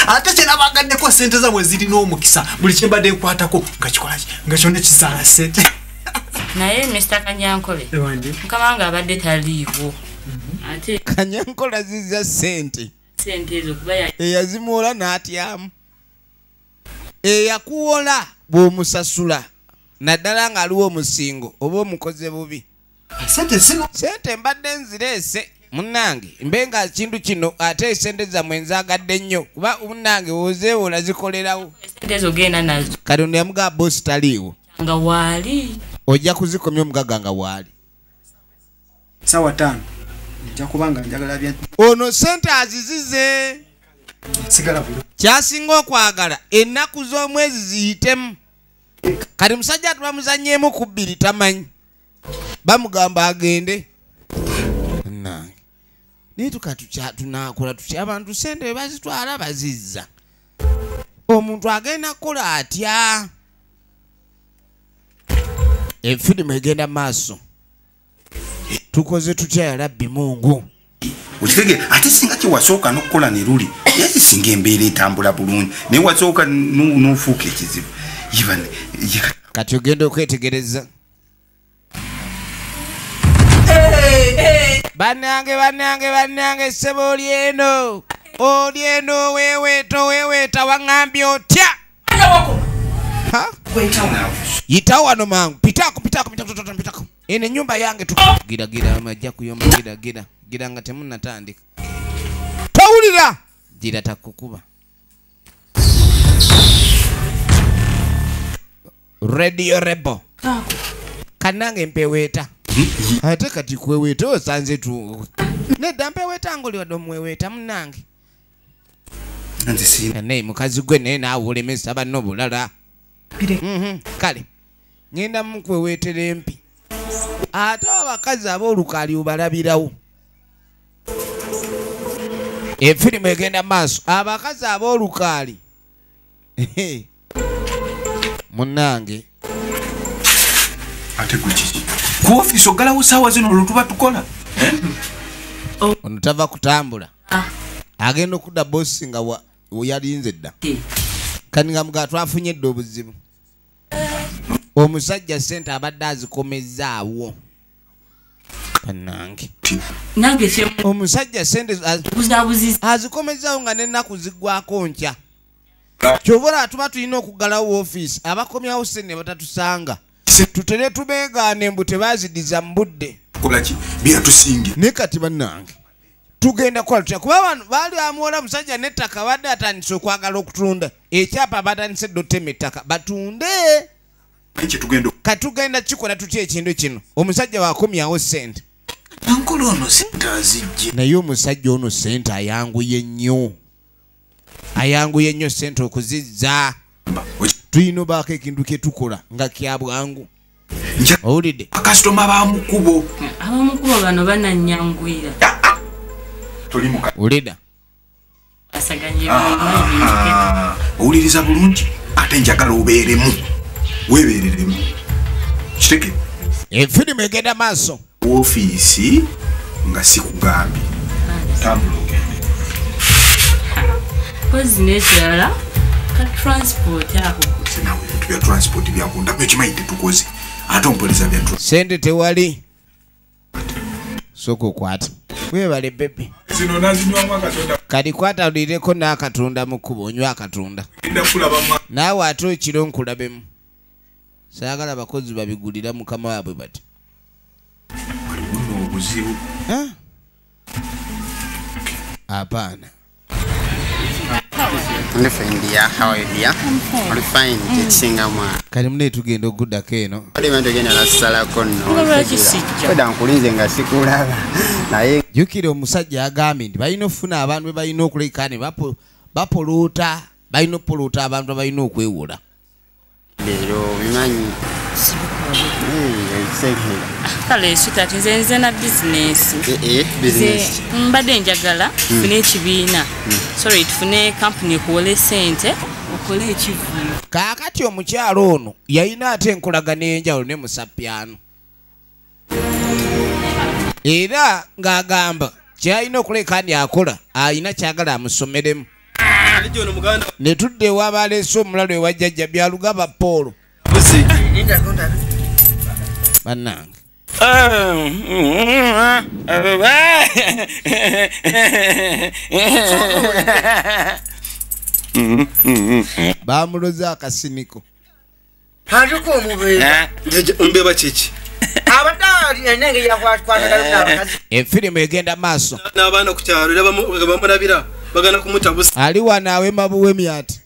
E: ate kyenabagaddeko sente zamwe zirina omukisa buli kyembadde nkwatako nga kikolaki nga kyonna kizaala sente
H: naye Mr. Kanyankole mukama wange abadde taliiwo ate
A: Kanyankole azizza sente
H: ezo kuba
A: eyazimuwola n'atyamu eyakuwola bw'omusasula naddala ng'aliwo omusingo oba omukoze bubi sente mbadde nzireese munnange mbe nga kintu kino ate esente zammwe nzagadde nnyo kuba munnange wozeewola zikolerawo
H: sente ezo genda nazo
A: kati ono yamugaba boosi taliiwo
H: nga waali
A: ojja kuzikomya omugaga nga waali
E: sawa 5 nja kubanga njagala bya
A: ono sente azizize
E: sigala bulu
A: kyasinga okwagala ennaku z'omwezi ziyitemu kati musajja ati bamuzanyeemu ku 2 tamanyi bamugamba agende nange naye tunakola tutya abantu sente bwe bazitwala bazizza omuntu agenda kukola atya efirimu egenda maaso tukoze tutya ya Rabbi Mungu
D: ukitege ate singa kiwasooka n'okukola ne luli yali singa embeera etambula bulungi naye wasooka n'ofuuka ekizibu
A: kati ogenda okwetegereza bannange ssebo olyeno weeweeta waŋŋambye otya yitawo wano mangu pitako eno ennyumba yange gira amajja kuyomba gira nga temunnatandika tawulira gira takukuba Radio Rebel kanange mpeweeta ate kati kweweeta osanze tu nedda mpeweeta ngoli wadde omweweeta munnange naye mukazi gwe naye naawe olemesa banno obulala kale ngenda mukweweetera empi ate abakazi ab'olukaali obalabirawo efirimu egenda maaso abakazi ab'olukaali munnange
D: ate gwekiki ku ofiisi ogalawo saawa zino olwo tuba tukola
A: ono tava kutambula agenda okudda bosi nga yalinze dda kani nga mugaa twafunye edda obuzibu omusajja sente abadde azikomezaawo bannange omusajja sente azikomezaawo nga n'ennaku ziggwako nkya kyobora tuba tulina okugalawo ofiisi abakomyawo sente batatusanga tutere tubeegaane mbu tebazidiza mu budde
D: kolaki byatusinge
A: naye kati bannange tugenda kukola tutya kuba bano baali amuwola musajja n'ettaka badde atandise okwagala okutunda ekyapa batandise dda otema ettaka batunde katugenda kikola tutya ekintu kino omusajja wakomyawo sente
D: ankola ono sente azijje
A: naye omusajja ono sente ayanguye nnyo sente okuzizza tulina obaako ekintu kyetukola nga kya bwangu owulidde
D: bakasitoma bamukubo
J: abamukubo bano bananyangwira
A: ulida
D: owuliriza bulungi ate njagala obeeremu weebereremu kiteke
A: efirimu egenda maaso
D: ofiisi nga sikugambye tambula ogende
J: kozi nekirala ka transport ako
D: nawe ebintu bya transport byakunda byokimanyi tetukoze ate ompuliriza bya
A: sente tewali sooka okwata webale bebe
G: zino nazinywamu akatonda
A: kati kwatawulireko n'akatunda mu kkubo onywa akatunda naawe ate ekiro nkulabemu saagala abakozi babigulira mukama waabwe bati
D: waliwo obuzibu
A: apaana
K: India, how are you dear? I'm fine. Kitsinga mwa.
A: Kali mune tugenda okuddako eno.
K: Kali mwe tugenda na sala kono. Kweda nkulinze nga sikulaba. Naye
A: jukire omusajja agambye nti balina ofuna abantu be balina okulekane bapoluuta balina opoluuta abantu balina okwewola.
K: Leero bimanyi.
J: Kale sitati nze na business.
K: Business.
J: Mbadde njagala tufune ekibiina. Sorry tufune company kuwole sente okole ekivuyo.
A: Kaakati omukyalo ono yalina ate enkolagana enjawulo ne musapyano. Era ng'agamba kyalina okulekani akola alina kyagala amusomeremu. Ne tudde wabaleese omulalo ewa jjajja byalugaba Paul. Bannange bamuloza akasiniko
C: hatuko omubeera
L: mbeba kiki
C: abadali enenge yakwatagala
A: efirimu egenda maaso
L: n'abaana ku kyalo era bamulabira bagana kumutabusa
A: ali wanaawe mabuwemi ati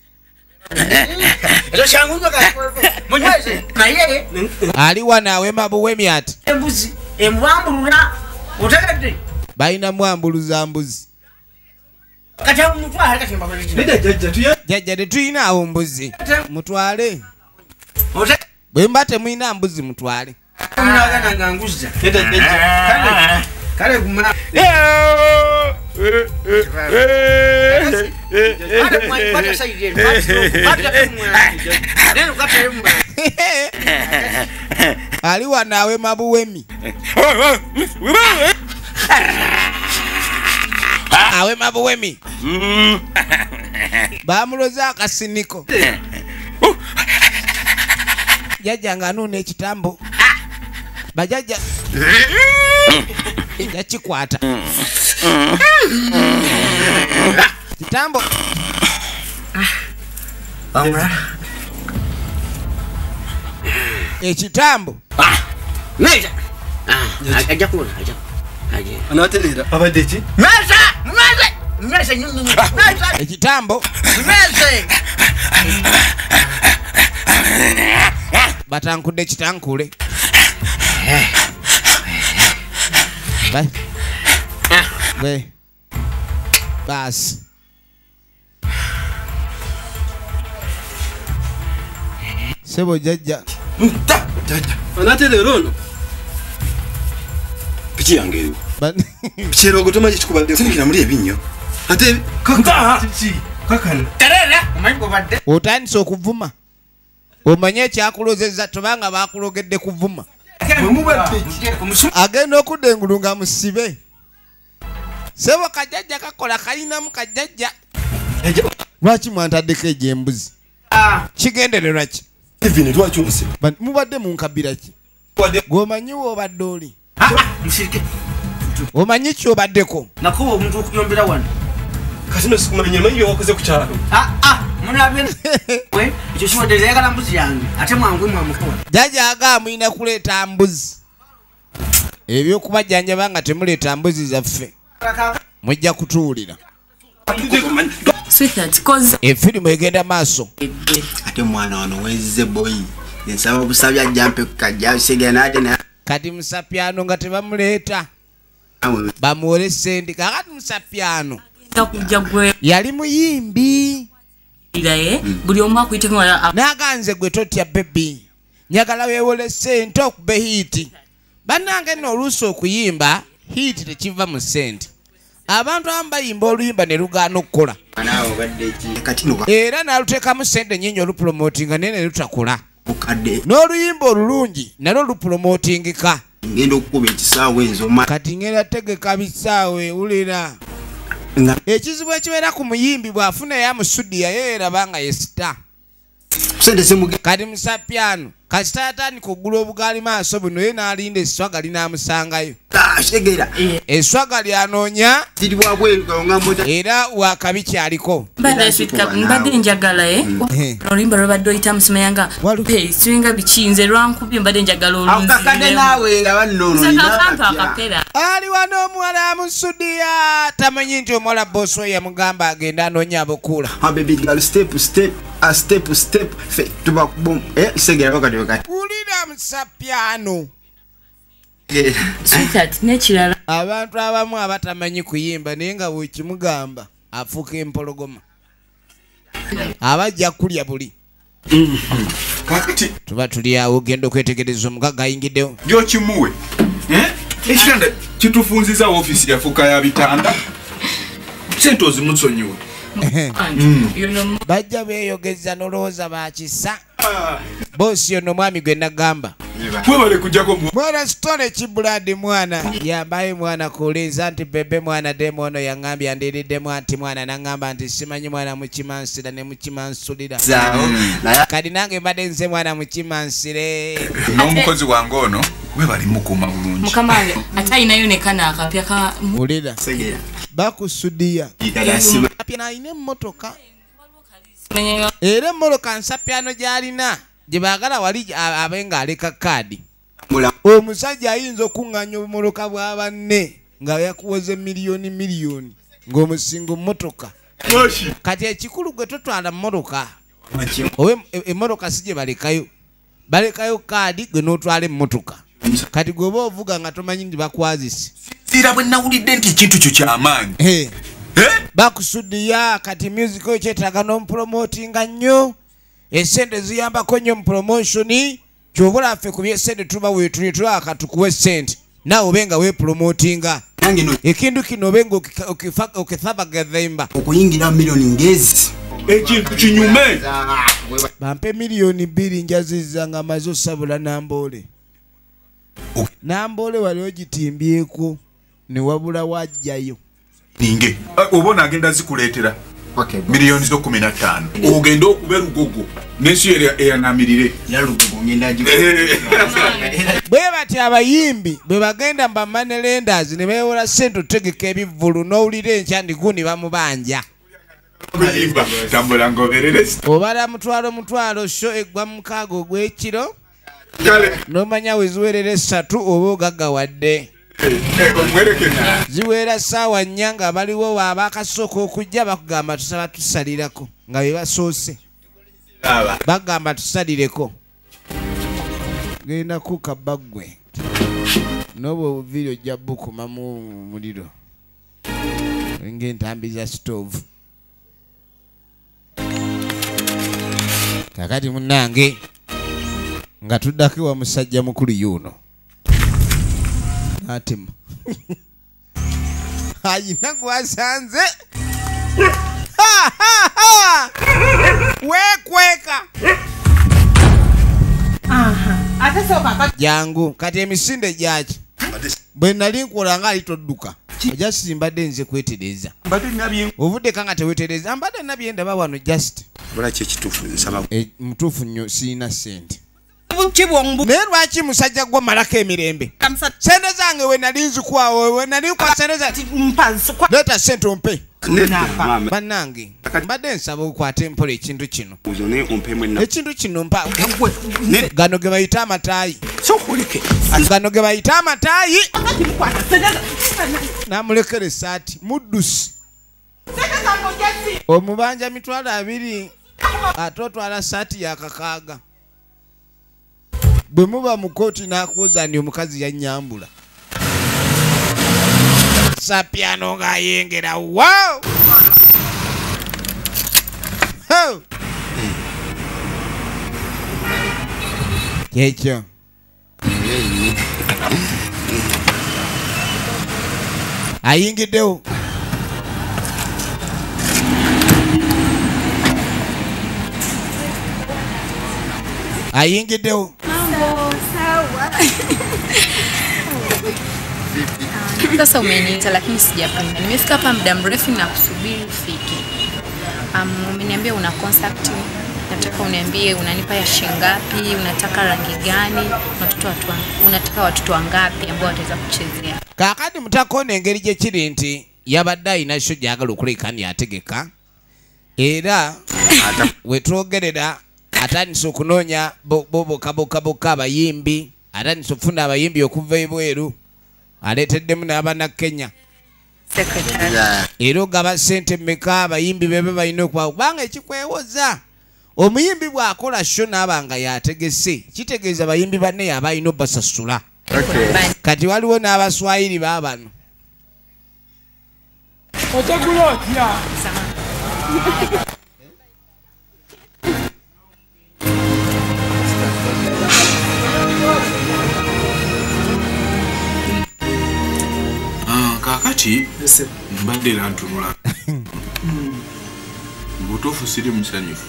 A: ali wanaawe mabuwemi ati
C: embuzi embwambulula otegedde
A: balina mwambuluza mbuzi jjajja tetuyinaawo mbuzi mutwale bwe mba temuyina mbuzi mutwale
C: kale kuma
A: ali wanaawe mabuwemi awe mabuwemi bamuloza akasiniko jjajja nga anuuna ekitambo bajjajja yakikwata kitambo ekitambo
L: Anaterera abadde ki?
A: Ekitambo batankudde kitankule basi sebo jajja
L: anaterera ono piki yange eriwo kiro ogutoma kikubadde sinikira muri ebinyo ate
A: otandise okuvuma omanye ekyakulozeza tobanga bakulogedde kuvuma agenda okudda engulu nga musibe sebo kajjajja kakola kalinamu kajjajja lwaki mwantaddeko egyo embuzi kigendererwa ki mubadde munkabira ki gwomanyiwo obadde oli omanyi kyobaddeko
C: nakuba omuntu okuyombera wano
L: kasino sikumanya manyi byewakoze ku kyalo
C: ekyo kiwadde yagala mbuzi yange ate mwangu mwamukola
A: jajja agamwina kuleeta mbuzi ebyokubajjanjaba nga temuleeta mbuzi zaffe mujja kutuwulira efirimu egenda maaso
K: ate mwana wano wezize boyi ensaba obusabya jampe kajjasigena
A: kati musapyano nga tebamuleeta bamuwole sente kakati musapyano yali muyimbi
J: buli omu akuyiteko
A: naganze gwe totya bebi nyagala wewole sente okube hiiti bannange nno oluusi okuyimba hiiti tekiva mu sente abantu abamu bayimba oluyimba ne lugaana okukola era naluteekamu sente nyingi olupromotinga naye ne lutakula n'oluyimba olulungi nalwo lupromotingika
K: ngenda okukuba ekisaawe enzo
A: kati ngenda tegeka bisaawe wulira ekizibu ekibeera ku muyimbi bw'afuna eyamusudiya yeeraba nga yesita kati musapyano kasita yatandika okugula obugaali maaso buno ye n'alinda esswaga linaamusangayo esswaga lyanoonya era wakabi kyaliko
J: mbadde njagala oluyimba lwebadde oyita musimayanga siringa bikinze lwankubye mbadde njagala olunziakapera
A: ali wano omuwala amusudiya tamanyi nti omuwala bosi we yamugamba agenda anoonya abukula ulira musapyano abantu abamu abatamanyi kuyimba naye nga bwekimugamba afuuka empologoma abajja kulya buli tuba tuli awo ogenda okwetegereza omugaga ayingiddewo
G: gyokimuwe ekitanda kitufunziza ofiisi yafuuka ya bitanda sente ozimusonyiwe
A: bajja beeyogeza nolowooza bakisa boosi ono mwami gwe nagamba mwana sitone kibuladi mwana yambaye mwana kulinza nti bebe mwana demu ono yaŋambye andiriddemu anti mwana naŋŋamba nti simanyi mwana mukimansira ne mukimansulira kadi nange mbadde nze mwana mukimansire
G: n'omukozi wange ono webali mukuma bulungi
J: mukamange ate ayinayo nekana akapya ka
A: ulira bakusudiya alina emmotoka era emmotoka nsapyano gy'alina gye baagala wali abe nga aleka kaadi omusajja ayinza okuŋŋanya obumoloka bwa banne nga yakuwoze miliyoni ng'omusingo mmotoka kati ekikulu gwe totwala mmotoka oba emmotoka si gye balekayo kaadi gwe n'otwala emmotoka kati gweoba ovuga nga tomanyi nti bakwazise
G: sira bwe nawulidde nti ekintu kyo kyamaanyi
A: bakusudiya kati music oyo kyetaaga n'omupromotinga nnyo esente ziyambako nnyo mu promotioni kyobula ffe ku byesente tuba weetuli tulaka tukuwe sente naawe obe nga weepromotinga ekintu kino obe nga okithabagazemba
K: okuyingira miliyoni ngezi
G: ekintu kinyume
A: bampe miliyoni 2 njaziza nga amaze osabula namboole namboole wali ogitimbyeko ne wabula wajjayo
G: ninge obona agenda zikuleetera miliyoni zo 15 ogenda okuba lugogo n'ensi eyanamirire
A: bwe bati abayimbi bwe bagenda mbamanelendas ne beewola sente otegeka ebivvulu n'owulira enkyandiguni bamubanja obala mutwalo sho eggwa mukaaga ogw'ekiro n'omanya weziwerera 3 oba ogaggawadde ziwera ssaawa nnya nga baliwo waabakasooka okujja bakugamba tusaba tusalirako nga be basoose bagamba tusalireko genda kuka baggwe n'obwo obuviiri ojja bukumamu muliro ng'entambi za stove kakati munnange nga tuddako wa musajja mukulu yuno atema ayina gwasanze wekweka jangu kati emisinde gyaki bwe nali nkola nga ali todduka just mbadde nze kwetereza ovudde kanga tewetereza mbadde nabyendaba wano just mutuufu nnyo siina sente naye lwaki musajja gwo malako emirembe sente zange we nali nzikwawo we nali leeta sente ompe bannange mbadde nsaba okwata empola ekintu kino ekintu kino mpa gano ge bayita amataayi gano ge bayita amataayi namulekera esaati muddusi omubanja 200 ate otwala saati yakakaaga bwe muba mu kooti n'akubuuza ndi omukazi yannyambula sapiano ng'ayengera wow kyekyo ayingiddewo ayingiddewo
M: Sasa umeniita lakini sijapenda. Nimefika hapa muda mrefu na kusubiri ufike. Umeniambia una contact. Nataka uniambie unanipa ya shingapi, unataka rangi gani, unataka watoto wangapi ambao wataweza kuchezea.
A: Kakati mutakone engeri gye kiri nti yabadde ayina sho gyagala okuleka ndi ategeka. Era wetwogerera atandise okunoonya boboka abayimbi, atandise okufuna abayimbi okuva ebweru. Aleteddemu n'abana Kenya. Era ogaba ssente mmeka abayimbi bebe balina okwawo kubanga ekikwewoza omuyimbi bw'akola sho n'aba nga yategese kitegeeza abayimbi banne yaba alina obbasasula. Kati waliwo n'abaswayiri baabano otegula otya
G: kakati mbadde lantunula butuufu siri musanyufu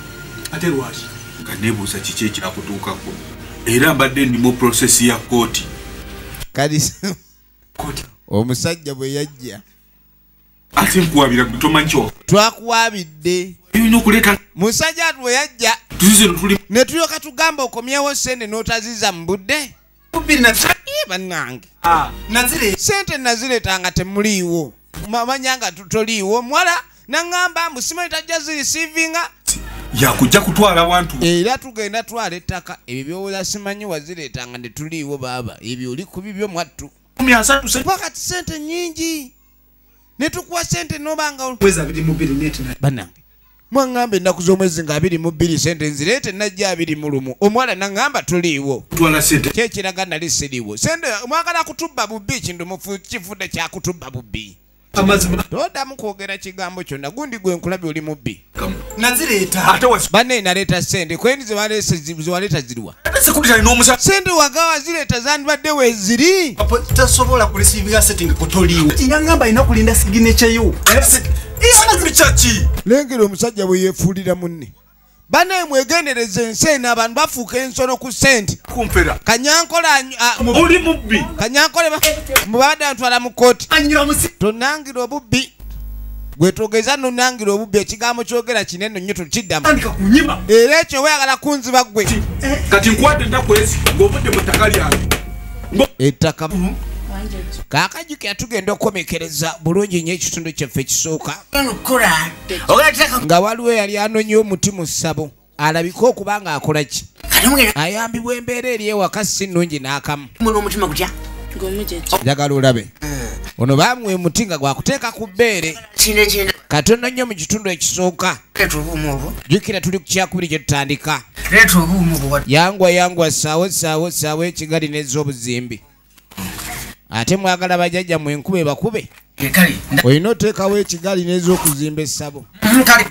E: ate lwaki
G: nga neebuuza kiki ekyakutuukako era mbadde ndi mu prosesi ya kooti
A: kati omusajja bwe yajja
G: ate nkuwabira tomanyi kyo
A: twakuwabidde
G: olina okuleeta
A: musajja bwe yajja ne tulyoka tugamba okomyewo sente n'otaziza mu budde bannange sente nazireetanga temuliiwo mamanya nga toliiwo omuwala naŋŋamba musimanyi tajja zirisiivinga
G: yakujja kutwala wantu
A: era tugenda twala ettaka ebyo byowooza simanyi wazireetanga ne tuliiwo baaba ebyo oli ku bibyo mwattu pakati sente nyingi ne tukuwa sente nobanga bannange mwaŋŋamba ennaku z'omwezi nga 22 sente nzireete najja 21 omuwala naŋŋamba tuliiwo kyekiraga nali siriiwo sente mwagala kutubba bubbi kintu kifudde kyakutubba bubbi toddamu kwogera kigambo kyonna gundi gwe nkulabye oli mubbi banne naleeta sente kweni zewaleeta ziriwa sente wagawa zireeta zandibadde weeziri
L: tasobola kulisiivinga setting kutoliiwo kinyangamba alina okulinda signature yo
A: lengera omusajja bwe yeefuulira munne banaye mwegendereza ensi eno abantu bafuuka ensolo ku sente kanyankola
G: oli mubbi
A: kanyankole mubadde antwala mu kooti tonangira obubbi gwetogeza nonangira obubbi ekigambo kyogera kinene nnyo tukiddamu era ekyo weyagala kunziba ggwe
G: kati nkwate ntakwezi ng'ovudde mu ttaka lyange
A: ettaka kaakajjuki yatugenda okukomekereza bulungi nnyo ekitundu kyaffe ekisooka nga waliwo yali anonye omuti mu ssabo alabika okuba nga akola ki ayambibwa embeera eri ewaka si nnungi n'akamu njagala olabe ono bamwe mutinga gwakuteeka ku bbeere katono nnyo mu kitundu ekisooka jjukira tuli ku kyakubiri kye tutandika yangwa saawo ekigali n'ez'obuzimbi ate mwagala bajjajja mu enkuba bakube olina oteekawo ekigali n'ez'okuzimba essabo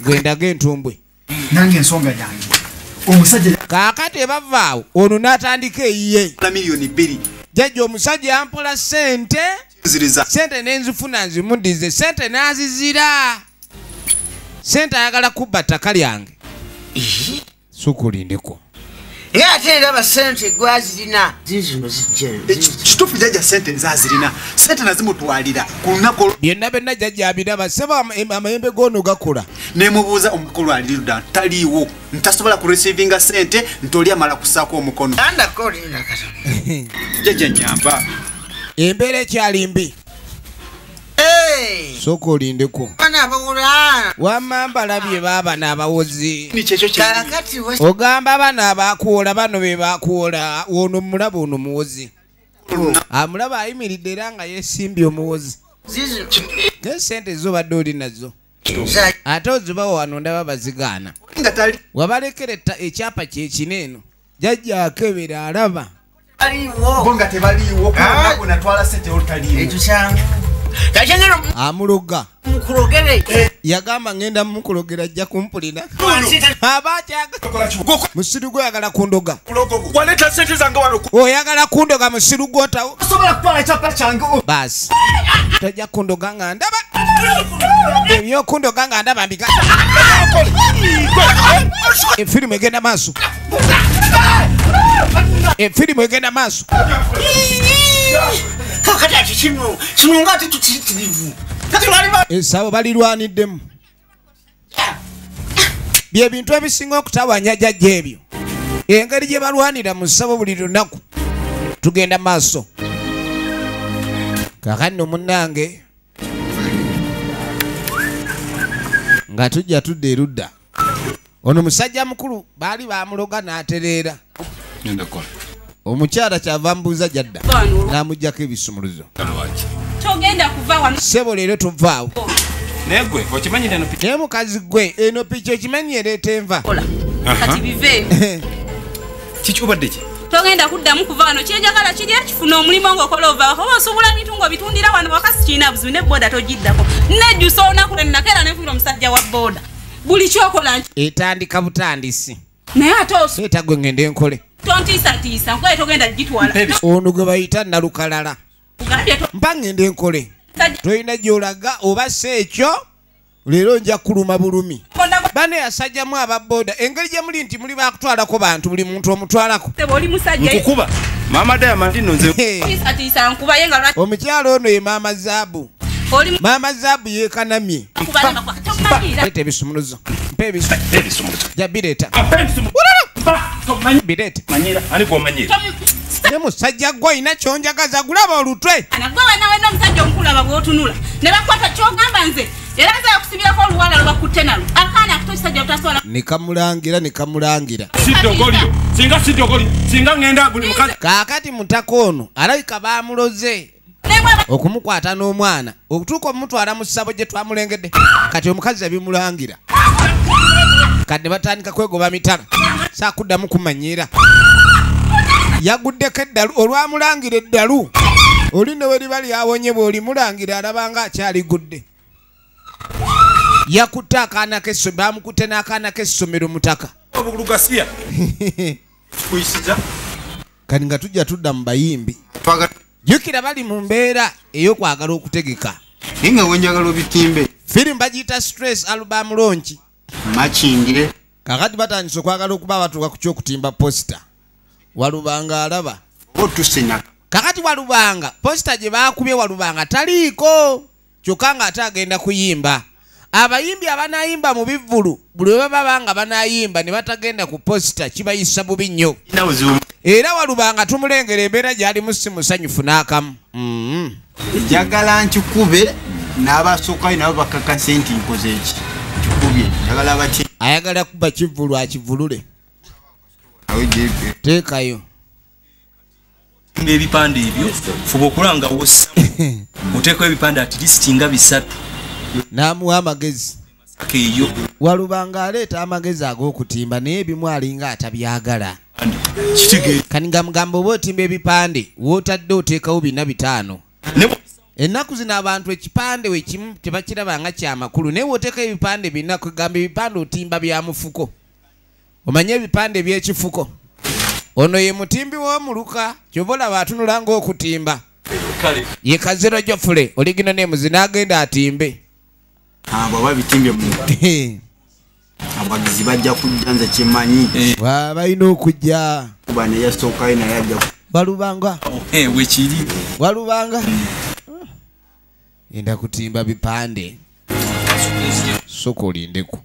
A: gendaga entumbwe
E: nange ensonga yange omusajja
A: kaakati ebavaawo ono n'atandika eyiye
L: miliyoni 2
A: jjajja omusajja yampola sente nenzifuna nzimudize sente n'azizira sente ayagala kubba ttaka lyange sukulindeko
C: era ate era basente gwazirina zizino zijjayo
L: kituufu jjajja sente zazirina sente nazimutwalira ku lunaku
A: byonna jjajja abiraba seba amayembe g'ono gakola
L: nemubuuza omukulu alirudda taliiwo ntasobola kuresivinga sente ntoli amala kusaako omukono jjajja nyamba
A: embeera ekyali mbi sooka olindeko wamma mbalabye baabana abawozi ogamba abaana abakuwola bano be bakuwola ono mulaba ono muwozi amulaba ayimiridde era nga yeesimbye omuwozi naye sente ezobadde oli nazo ate ozibawo wano ndaba bazigaana wabalekera ekyapa kyekineeno jjajja akebera alaba
L: nga tebaliiwo natwala sente olutaliiwo amuloga yagamba ngenda mukulogera ajja kumpulira musiru gwe oyagala kundoga oyagala kundoga musiru gwotawo basi tojja kundoga nga ndaba ebyokundoga nga ndaba mbiga efirimu egenda maaso efirimu egenda maaso esabo balirwaniddemu byebintu ebisinga okutawanya jjajja ebyo engeri gye balwanira mu ssabo buli lunaku tugenda maaso kakano munnange nga tujja tudda erudda ono musajja mukulu baali bamuloga n'atereera omukyala kyava mbuuza jadda n'amugjako ebisumuluzo sebo leero tovaawo naye mukazi gwe eno piki okimanyi ereeta enva kikubadde ki
H: togenda kuddamu kuva wano kyenjagala kiri ekifuna omulimu ng'okola ovaako oba osobola ebintu ng'obitundira wano wakasi kirina buzibu ne booda togiddako nejjusa olunaku lwe nnakeera nenfuira omusajja wa booda buli kyokola
A: etandika butandisi
H: naye ate
A: seeta gwe ngende enkole
H: tontiisatiisa nkubaye togenda gitwala
A: ono gwe bayita nalukalala mpa ngende enkole tolina gyolaga oba si ekyo leero nja kuluma bulumi bane yasajjamu ababooda engeri gye muli nti muli bakutwalako bantu buli muntu omutwalako
L: nkukuba maama Diamond nonze
A: omukyalo ono ye maama Zaabu maama Zaabu yeekanamye leeta ebisumuluzo mpa ebisumuluzo ja bireeta bireeta ne musajja gwe olina kyonjagaza gulaba olutwe
H: gwewena omusajja omukulaba bwotunula ne bakwata kyogamba nze era nze yakusibirako oluwala lwebakutte nalo akaana akuto kisajja butasobola
A: nekamulangira
L: singa ngenda buli mukazi
A: kaakati mutaka ono alabika bamuloze okumukwata n'omwana okutuuka omutwala mu ssabo gye twamulengedde kati omukazi yabimulangira kati batandika kwegoba mitala saakuddamu kumanyira yaguddeko eddalu olwamulangira eddalu oli ne we liba lyawonye bw'olimulangira alabanga akyaligudde yakutte akaana k'essomero bamukutte n'akaana k'essomero mutaka
L: obugulugasiya kuyisiza
A: kati nga tujja tudda mu bayimbi jjukira bali mu mbeera ey'okwagala okutegeka
K: naye nga wenjagala obitimbe
A: firimu bagiyita stress album launch
K: makingire
A: kakati batandise okwagala okuba batuuka ku kyokutimba posita Walubanga alaba
K: otusenya
A: kakati Walubanga posita gye baakubye Walubanga taliiko kyokka nga ate agenda kuyimba abayimbi abanayimba mu bivvulu buli we baba nga banayimba ne batagenda ku posita kibayisa bubi nnyo era Walubanga tumulengera embeera gy'alimu si musanyufu n'akamu
K: njagala nkikube n'abasookayo nabo bakakase nti nkoze eki kikubye njagala baki
A: ayagala kuba kivvulu akivvulule teekayo
F: ebipande ebyo fuba okulanga wossa oteekwa ebipande at least nga 3
L: n'amuwa amagezi
F: keyo
L: Walubanga aleeta amagezi ag'okutimba naye ebimu alinga atabyagala kani nga mugamba oba otimba ebipande wootadde oteekawo 4 5 ennaku zino abantu ekipande wekimu tebakiraba nga kyamakulu naye woteeka ebipande 4 kugamba ebipande otimba bya mufuko omanye ebipande by'ekifuko ono ye mutimbi w'omuluka kyova olaba atunula ng'okutimba ye Kazero Jofule oligino nemuzi n'agenda atimbe
K: abo babitimbye mu abagizi bajja kujja nze kimanyi
L: balina okujja
K: kuba ne yasooka ina yajja
L: Walubanga
F: wekiri
L: Walubanga enda kutimba bipande soko lindeku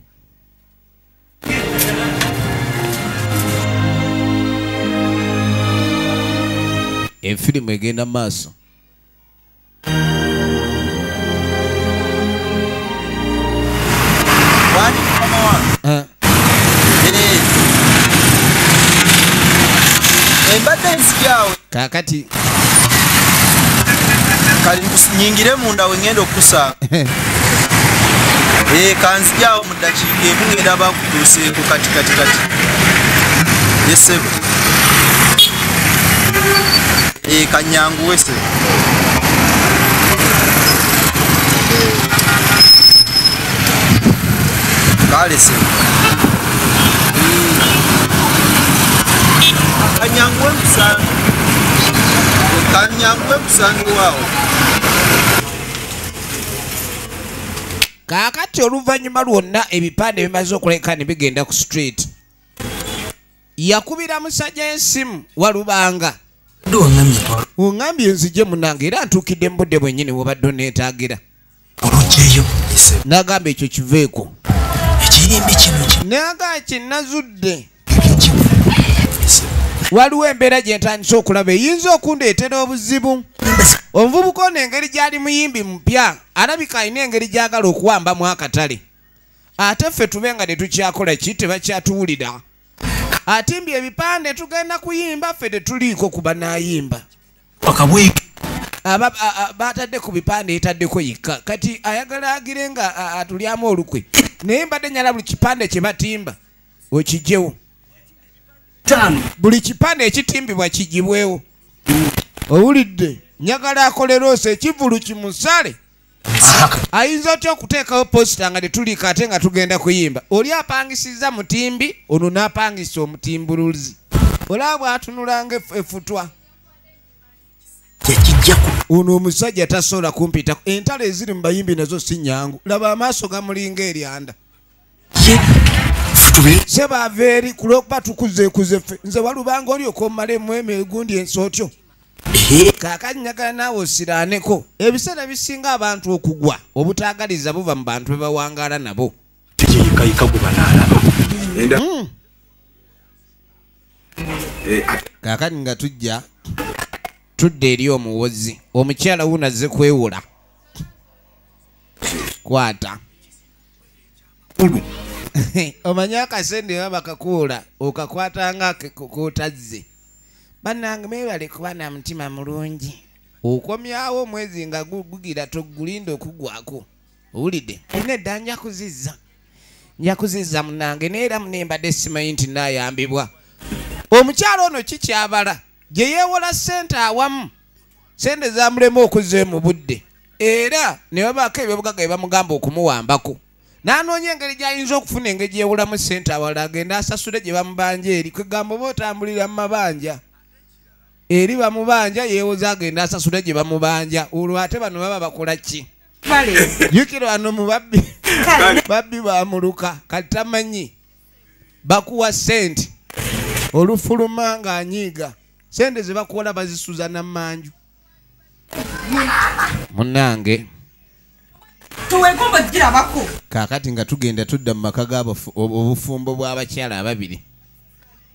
L: efilimu egenda maaso
N: embadde nzigyawe
L: kakati
N: kali nyingire munda wengenda okusa kanzigyawo mu ddakiika emu ngenda bakutuuseeko kati yesebo kanyanguwe se kale se kanyanguwe musango waawo
L: kakati oluvannyuma lwonna ebipande bimaze okuleka ne bigenda ku street yakubira musajja ensimu Walubanga oŋambye nzije munange era ntuukidde mu budde bwennyini wobadde oneetaagira n'agamba ekyo kiveeko naga kinnazudde waliwo embeera gye ntandise okulaba eyinza okundeetera obuzibu omuvubuka ono engeri gy'ali muyimbi mupya alabika alina engeri gy'agala okuwambamu akatale ate ffe tube nga tetukyakola ki tebakyatuwulira atimbye ebipande tugenda kuyimba ffe tetuliiko kuba n'ayimba batadde ku bipande yetaddeko yekka kati ayagala agire nga atulyamu olukwe naye mbadde nyala buli kipande kye batimba okijjewo buli kipande ekitimbibwa kigibwewo owulidde nyagala akolerose ekivulu kimusale ayinza otya okuteekawo posita nga tetuliika ate nga tugenda kuyimba oli apangisiza mutimbi ono n'apangisa omutimbuluzi olaba bwatunulanga efutwa ono omusajja tasobola kumpita entalo eziri mu bayimbi nazo si nyangu laba amaaso gamulinga eryanda sebaava eri kulwokuba tukuzeekuze ffe nze Walubanga olyoka ommalemu emegundi ensootyo kakanyagala naawe osiraaneko ebiseera bisinga abantu okugwa obutaagaliza buva mu bantu bebawangaala nabo kakati nga tujja tudde eri omuwozi omukyala wuno azze kwewula kwata omanyi akasende baba kakuula okakwatanga kotazze bannange meebale kuba na mutima mulungi okomyawo omwezi nga gugira togulinda okugwako owulidde alina edda njakuzizza munange neera munembadde simanyi nti naayambibwa omukyalo ono kikyabala gye yeewola ssente awamu ssente zamulema okuzza mu budde era ne babaako ebyobugaga bye bamugamba okumuwambako n'anoonya engeri gy'ayinza okufuna engeri gyewolamu ssente awala agenda asasule gye bamubanja eri kwegamba oba otambulira mu mabanja eri bamubanja yeewoza agenda asasule gye bamubanja olwo ate bano baba bakola ki jukira wano mu babbi bamuluka kati tamanyi bakuwa ssente olufuluma ng'anyiiga ssente ze bakuwola bazisuza nammanju munnange kakati nga tugenda tudda mu maka gaabo obufumbo bw'abakyala ababiri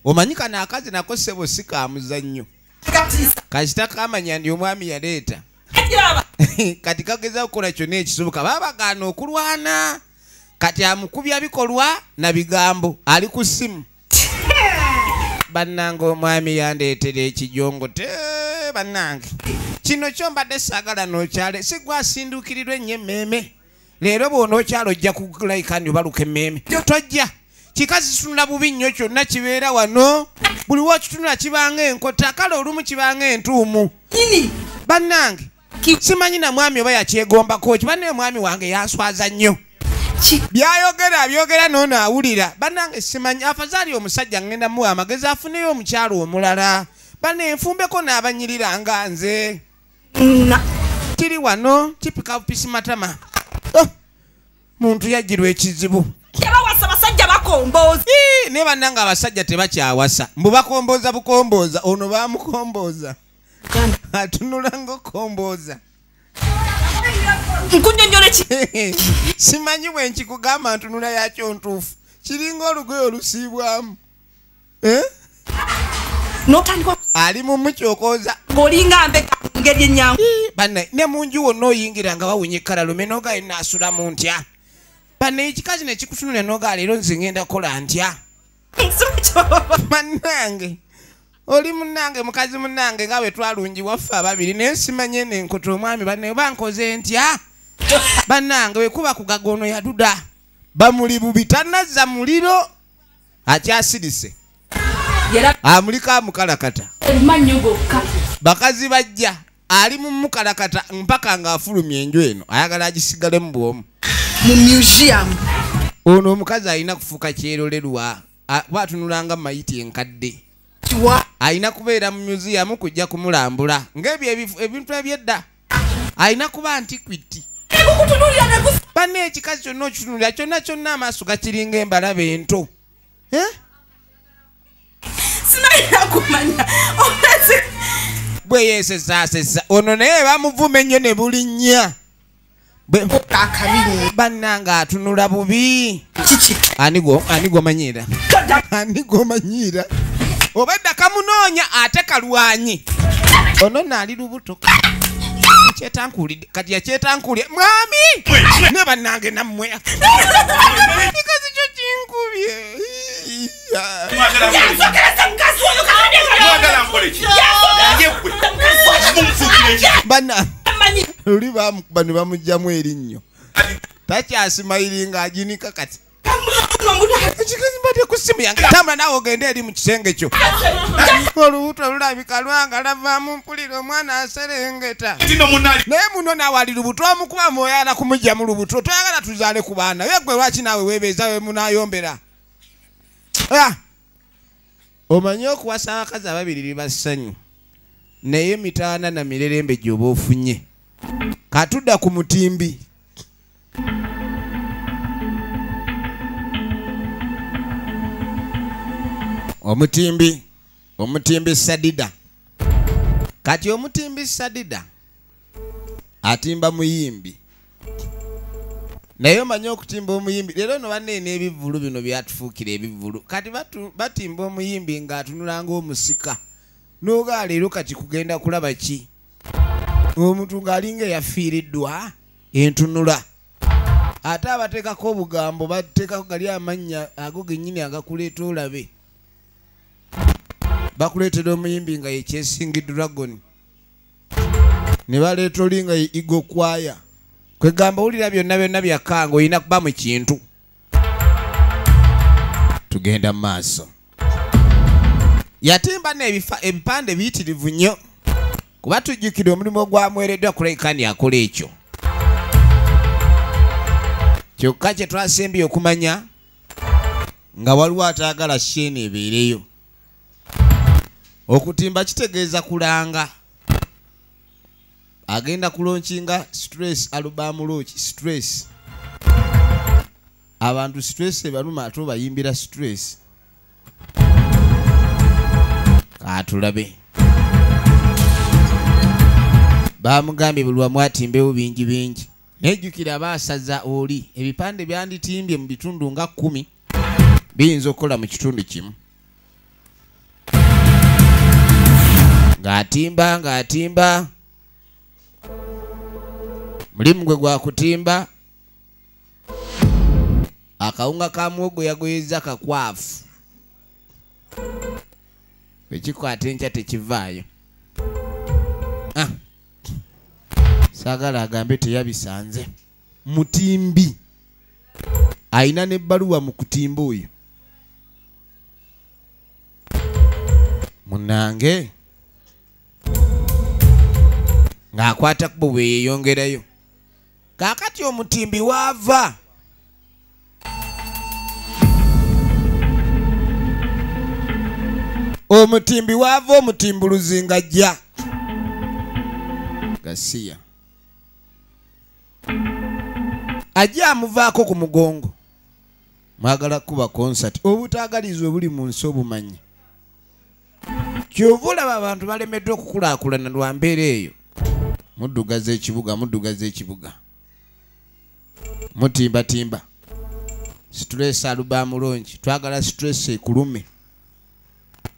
L: omanyi kano akazi nako ssebo si kamuzannyo kasita kamanya ndi omwami yaleeta kati kageza okukola kyonna ekisoboka babagaana okulwana kati amukubya bikolwa na bigambo ali ku ssimu bannanga omwami yandeetera ekijongo bannange kino kyombadde saagala n'okyale sigwasinduukirirwa ennyo emmeeme leero bw'onookyalo ojja kulaikani obaluka emmeeme tojja kikazitunula bubi nnyo kyonna kibeera wano buli wookitunula kibanga enkota kale olumu kibanga entuumu bannange simanyi na mwami oba yakyegombako kibanne omwami wange yanswaza nnyo byayogera noono awulira bannange simanyi afazaali omusajja ngenda muwa amagezi afuneyo omukyalo omulala banne enfumbeko n'abanyirira nga nze kiri wano kipika bupisi matama muntu yajjirwa ekizibu
B: yabawasa abasajja bakombooza
L: ne bannanga abasajja tebakyawasa mbu bakombooza bukombooza ono bamukombooza atunula ng'okombooza
B: nkunyonyola ki
L: simanyi bwe nkikugamba ntunula yakyo ntuufu kiringa olugoye olusiibwamu
B: notandika
L: ali mu mukyokooza
B: ng'olinga mbeka ngeri ennyangu
L: banne ne mu nju wonna oyingira nga bawunya ekkala lume n'ogaali naasulamu ntya banne ekikazi ne kikutunula n'ogaa leero nze ngenda kukola ntya bannange oli munnange mukazi munnange nga bwe twalungiwa ffe ababiri naye simanye n'enkota omwami banne oba nkoze ntya bannange bwe kuba kugagono yaduda bamuli bubi tannazza muliro akyasirise amulika amukalakata bakazi bajja ali mu mukalakata mpaka ng'afulumya enju eno ayagala agisigalemu bwomu
B: mu museum
L: ono omukazi alina kufuuka kyerolerwa bwatunulanga mayiti enkadde alina kubeera mu museum kujja kumulambula ng'ebyo ebintu ebyedda alina kuba antiquity banne ekikazi kyonna okitunulira kyonna kyonna amaaso gakiringa embalaba ento bwe yeesesaasesa ono naye bamuvuma ennyo ne bulinnya bannanga atunula bubi ani gomanyira obadda kamunoonya ate kalwanyi ono naali lubuto kyetankuulidde kati yakyetankuulye mwami ne bannange nammwe kikazi kyo kinkubye luli bamukuba ne bamugjamu erinnyo takyasimayiri ng'aginika kati ekikazi mbadde ku ssimu yange tamba naawe ogende eri mu kisenge kyo olubuto lulabika lwanga lavaamu mpulira omwana aserengeta naye muno naawe ali lubuto omukuba mwoyala kumugja mu lubuto toyagala tuzaale ku baana ye gwe lwaki naawe weebeeza we munaayombera omanye okuwasa abakazi ababiri libassanyu naye mitaana na mirerembe gy'oba ofunye katudda ku mutimbi omutimbi sadida kati omutimbi sadida atimba muyimbi naye omanye okutimba omuyimbi leero no banne n'ebivvulu bino byatufuukira ebivvulu kati batimba omuyimbi ng'atunula ng'omusika n'ogaa leero kati kugenda kulaba ki omuntu ng'alinga eyafiiriddwa entunula ate abateekako obugambo bateekako gali amannya ago gennyini agakuleeta olabe bakuleetera omuyimbi nga yekyesing dragon ne baleeta oli nga ye igo kwaya kwegamba wulira byonna byonna byakanga olina kuba mu kintu tugenda mu maaso yatimba ebipande biyitirivu nnyo kuba tujjukira omulimu ogwamwereddwa kulaikani akola ekyo kyokka kye twasembye okumanya nga waliwo ataagala sheeni ebeereyo okutimba kitegeeza kulanga agenda kulonkinga stress alubamu loki stress abantu stress ebaluma ate obayimbira stress katulabe bamugambye buli wamu atimbewo bingi bingi nejjukira baasaza oli ebipande byanditimbye mu bitundu nga 10 biyinza okukola mu kitundu kimu ng'atimba mulimu gwe gwa kutimba akawunga ka muwogo yagoyeza kakwafu bwe kikwata enkya tekivaayo sagala agambe teyabisanze mutimbi aina ne baluwa mu kutimba oyo munange ng'akwata kubo bwe yeeyongerayo kaakati omutimbi waava omutimbi waava omutimbuluzi ng'ajja Gasiya ajja amuvaako ku mugongo mwagala kuba konsati obutaagaliza obuli mu nsi obumanyi kyova olaba abantu balemeddwa okukulaakulana lwa mbeera eyo muddugaza ekibuga mutimbatimba stress aluba mulungi twagala stress ekulume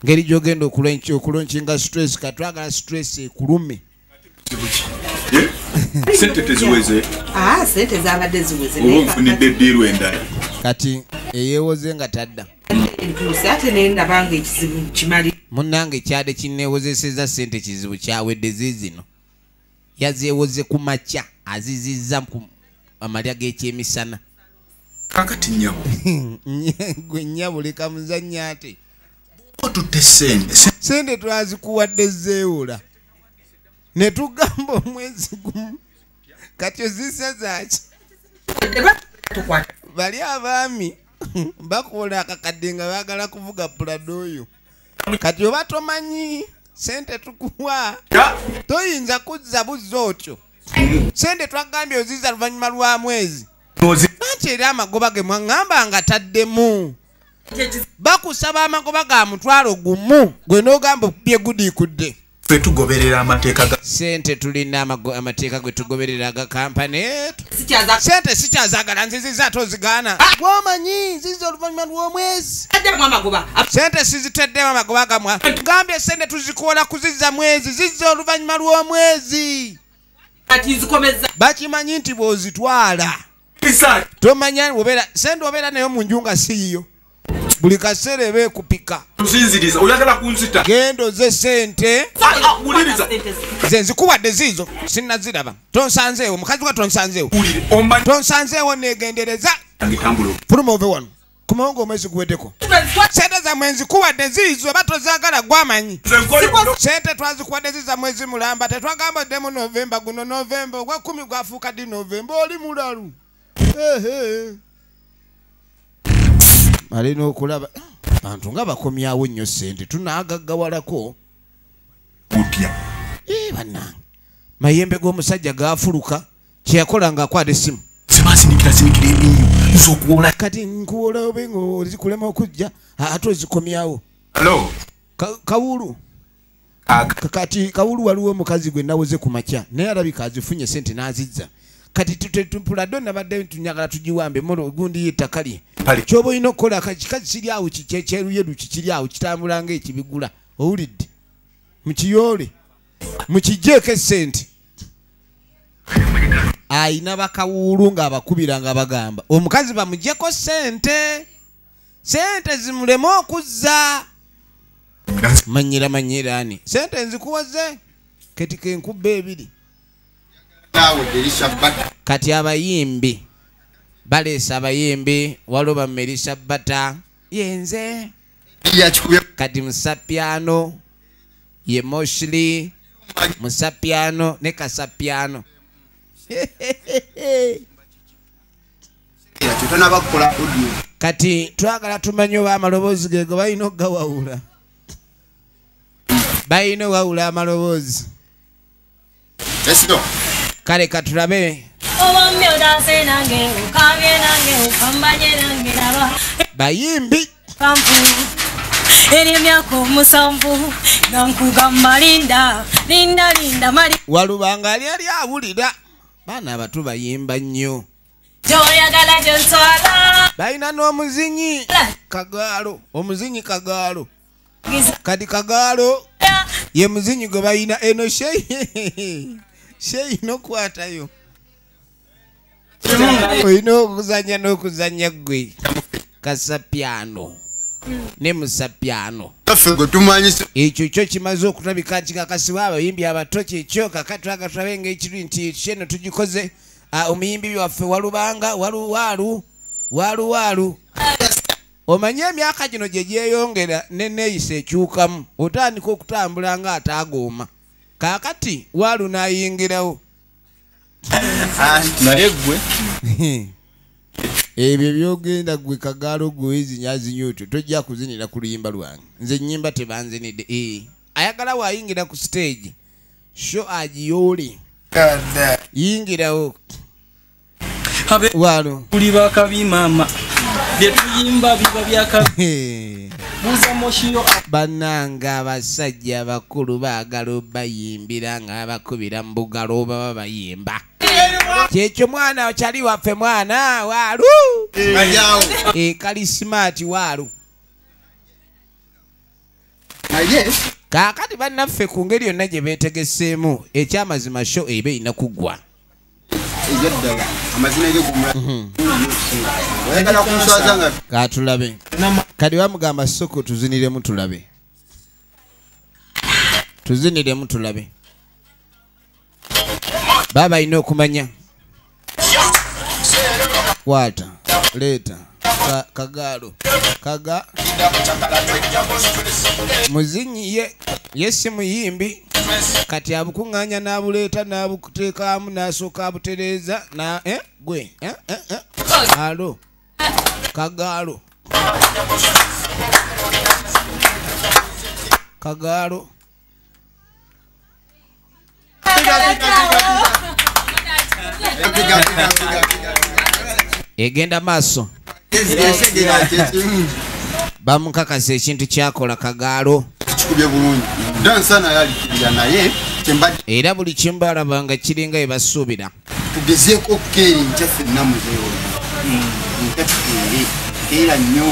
L: ngeri gyogenda okulonkinga stress katwagala stress ekulume
G: sente teziweze
B: sente zabadde ziweze
G: ofunidde ddiiru endala
L: kati eyeewoze nga tadda
B: ate nendabanga ekizibu kimali
L: munnange kyade kinneewozeseza sente kizibu kyawedde ziizino yazeewoze ku makya azizizza ku amalya g'ekyemisana
G: kakati nnyabo
L: gwe nnyabo leka muzannya ate
G: otutte
L: sente twazikuwadde zeewola ne tugamba omwezi gumu kati ozisa zaaki bali abaami bakola akakadde nga baagala kuvuga pulado oyo kati oba tomanyi sente tukuwa toyinza kuzza buzza otyo sente twagambye oziza luvannyuma lwa mwezi anti era amagoba ge mwaŋŋamba nga taddemu bakusaba amagoba ga mutwalo gumu gwe n'ogamba okubye gudiikudde
G: ffe tugoberera amateeka
L: sente tulina amateeka gwe tugoberera aga kampani etu sente sikyazaagala nziziza ate ozigaana gwomanyi nziza oluvannyuma lw'omwezi sente siziteddemu amagoba gamwa gambye sente tuzikola kuziza mwezi zizza oluvannyuma lw'omwezi bakimanyi nti bw'ozitwala tomanya sente obeera nayo mu nju nga siyiyo buli kaseera eba ekupika
G: tusinziriza oyagala kunzita
L: gendo ze sente ze nzikuwadde ziizo sinnaziraba tonsanzeewo mukazi wa tonsanzeewo tonsanzeewo negendereza fuluma ove wano kumawo omwezi guweddeko sente zammwe nzikuwadde ziizo oba tozaagala gwamanyi sente twazikuwadde ziza mwezi mulamba tetwagamba oddemu novemba guno novemba ogwa 10 gwafuuka ddi novemba oli mulalu alina okulaba bantu nga bakomyawo nnyo sente tunaagaggawalako
G: kutya
L: bannange mayembe g'omusajja gaafuluka kyeyakola nga akwata essimu
G: sinikira ebiyo nsokuwola
L: kati nkuwola obe ngaozikulema okujja ate ozikomyawo kawulu kati kawulu waliwo omukazi gwe nawoze ku makya naye alabika azifunye sente n'azizza kati tutempulado nabadde tunyagala tugiwambe mono gundi yettaka lye kyoba olina okukola kikazi kiri awo kikyeruyeru kikiri awo kitambula ng'ekibigula owulidde mukiyoole mukijjeeko essente ayina bakawuulu ng'abakubira nga bagamba omukazi bamugyeko sente zimuleme okuzza manyiraani sente nzikuwoze ketika enkubba ebiri kati abayimbi baleesa abayimbi waliwo bamerisa bata yenze kati musapiano ye moshli musapiano ne kasapiano kati twagala tumanye oba amaloboozi gego balina okugawawula balina owawula amaloboozi kale katulabe bayimbi
O: emyaka 7 nankugamba linda
L: walubanga ali awulira baana abato bayimba nnyo
O: gyoyagala gyonswala
L: balina n'omuzinyi kagaalo omuzinyi kagaalo kati kagaalo ye muzinyi gwe balina eno sheyi nokwatayo olina okuzanya n'okuzanya gwe kasapiano ne musapiano
K: Tafego tumanyise
L: ekyo kyo kimaze okutabika nti kakasiwa abayimbi abato kyekyo kakati agatulabenga ekiri nti kyeno tugikoze omuyimbi waffe walubanga waluwalu omanye emyaka gino gye gyeyongera neneeyisa ekyukamu otandika okutambula nga ataagooma kaakati walu naayingirawo
N: naye gwe
L: ebyo byogenda gwe Kagaalo gwe zinyazinyooto tojja kuzinira ku luyimba lwange nze nnyimba tebanzinidde ayagala waayingira ku stage sho agiyoole yingirawo walo
N: tuli bakabi maama byetuyimba biba byakabi buza moshiyo
L: bannanga abasajja abakulu baagala obayimbira nga babakubira mu bugalo baba bayimba kyekyo mwana okyali waffe mwana walu kali smart walu kaakati bannaffe ku ngeri yonna gye beetegeseemu ekyamazima sho eba erina kuggwa katulabe kati bamugamba soko tuziniremu tulabe baba alina okumanya kwata leeta Kagaalo muzinyi ye si muyimbi kati abukuŋŋaanya n'abuleeta n'abuteekaamu n'asooka abutereeza gwe alo Kagaalo egenda maaso bamukakasa ekintu kyakola Kagaalo era buli kimbalabanga kiringa ebasuubira
K: tugezeeko okukeera nkyaffe namuzeewo era nnyo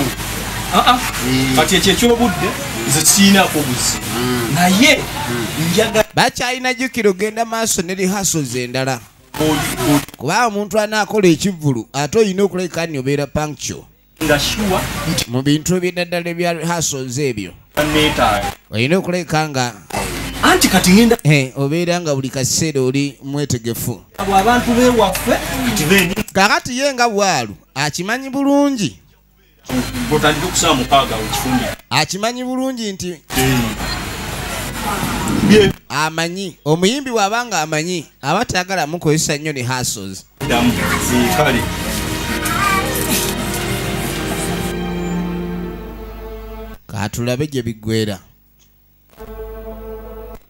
N: kati ekyo ekyobudde nze kiinaako buzi naye
L: bakyalina jjukira ogenda maaso ne rehearsals endala kuba omuntu anaakola ekivvulu ate olina okulabika nti obeera punctual mu bintu ebyeddala ebya rehearsals ebyo olina okulabika nga
N: anti kati ngenda
L: obeera nga buli kaseera oli mwetegefu
N: abantu bewaffe
L: kakati ye nga bwalu akimanyi bulungi
N: otandika okusaba mukaaga wekifunye
L: akimanyi bulungi nti amanyi omuyimbi bw'abanga amanyi aba tayagala mukozesa nnyo ne rehearsals
N: kale
L: katulabe gye biggwera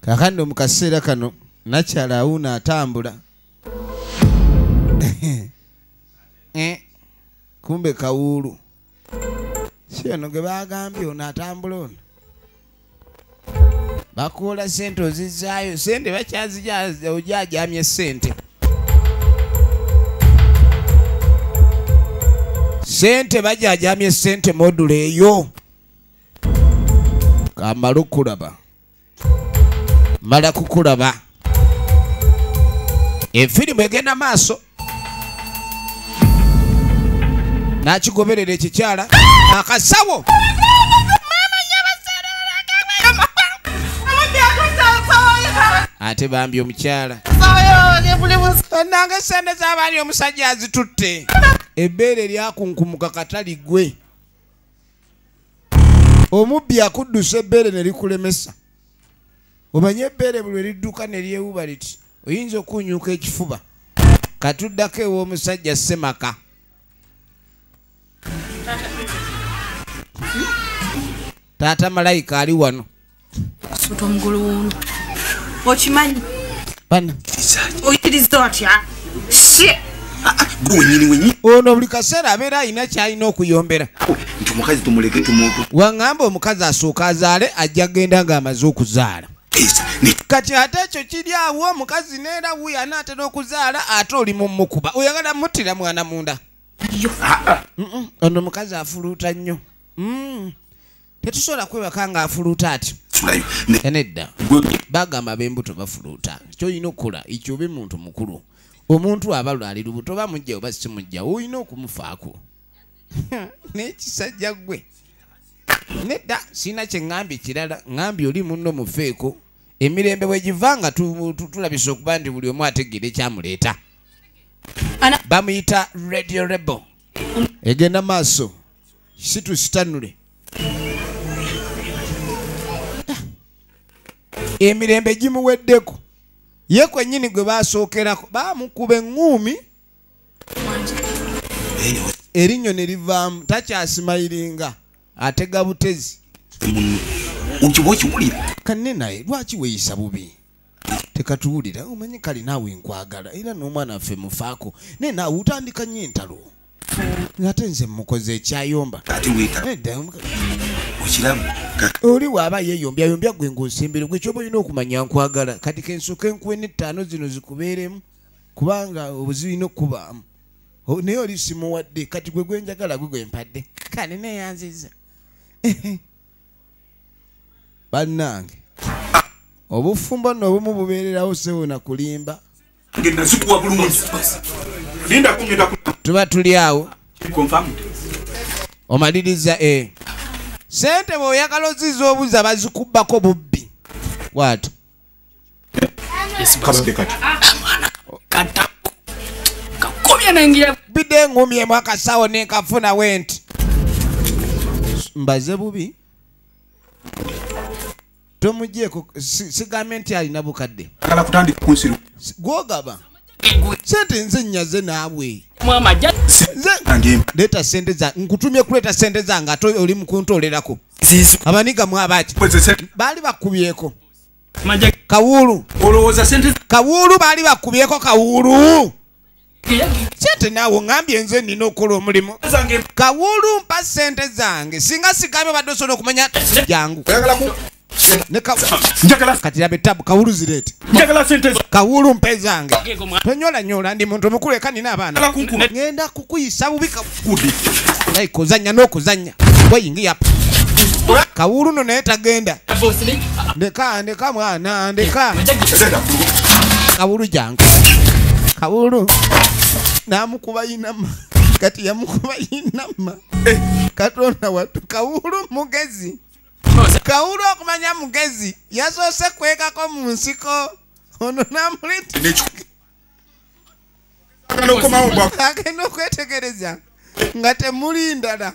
L: kakandi mu kaseera kano nakyala awuuna atambula kumbe kawuulu si ono ge bagambye ono atambula ono bakoola sente ozizaayo sente bakyazijja ojajamye sente bajajamye sente modula eyo kamala okulaba mala kukulaba efirimu egenda maaso nakigoberera ekikyala akasawo ate bambi omukyala nange sente z'abaani omusajja azitutte ebbeere lyakunkumuka katali gwe omubbi akuddusa ebbeere ne likulemesa omanye ebbeere buli eridduka ne lyewuba liti oyinza okunyuka ekifuba katuddako ew'omusajja Semaka taata malayika ali wano
B: kusuta omugulu wundi okimanyi
L: bana
B: oyitiriza otya
L: ono buli kaseera abeera alina kyalina okuyombera
D: nti omukazi tumuleke tumutu
L: waŋŋamba omukazi asooka azaale ajja genda ng'amaze okuzaala kati ate ekyo kiri awo omukazi neera wuyo anaatera okuzaala ate oli mumukuba oyagala muttira mwana munda ono omukazi afuluuta nnyo tetusobola kwebaka nga afuluuta ati nedda bagamba ab'embuto bafuluuta kyolina okukola ekyo obe muntu mukulu omuntu aba ali lubuto oba mujja oba si mujja olina okumufaako n'ekisajja gwe Nedda sina kye ŋŋambye kirala ŋŋambye oli munno mufeeko emirembe bwe givanga tulabisa okuba nti buli omu ategeera ekyamuleeta bamuyita Radio Rebel egenda maaso situsitanule emirembe gimuweddeko ye kwennyini gwe baasookerako baamukuba eŋŋuumi erinnyo ne livaamu takyasimayiringa atega butezi kanne naye lwaki weeyisa bubi tekatuwulira omanyi kale naawe nkwagala era n'omwana waffe mufaako naye naawe utandika nnyo entalo ate nze mukoze ekyayomba oli waaba yeeyombyayomba gwe ng'osembere gwe kyoba olina okumanya nkwagala kati kensooka enkuwe n'ettaano zino zikubeeremu kubanga obuzirina okubaamu naye oli simuwadde kati gwe gwenjagala gwe gwempadde kale neeyanziza bannange obufumbo nno obumu bubeererawo sewona kulimba tuba tuli awo omaliriza sente bw'oyagala oziza obuza bazikubbako bubbi waato bidde ngumyemu akasawo nenkafuna wenti mbaze bubi tomugyeko sigambe nti alina bukadde gwogaba sente nze nnyaze naabwe leeta sente zange nkutumye kuleeta sente zange ate oli mukuntolerako abanigamu abaki baali bakubyeko kawulu kawulu baali bakubyeko kawulu sente naawe ngambye nze nina okukola omulimu kawulu mpa sente zange singa sigambe badde osobola okumanya jangu kati labe tabu kawulu zireete kawulu mpe zange tonyolanyola ndi muntu omukulu eka nina abaana ngenda kukuyisa bubi kuzanya n'okuzanya weyingi apa kawulu no naye tagenda ndeka mwana ndeka kawulu jangu kawulu namukuba inama kati yamukuba inama katonda watu kawulu mugezi kawulu okumanya mugezi yasoose kwekako mu nsiko ono namuleta agenda okwetegereza nga temuli ndala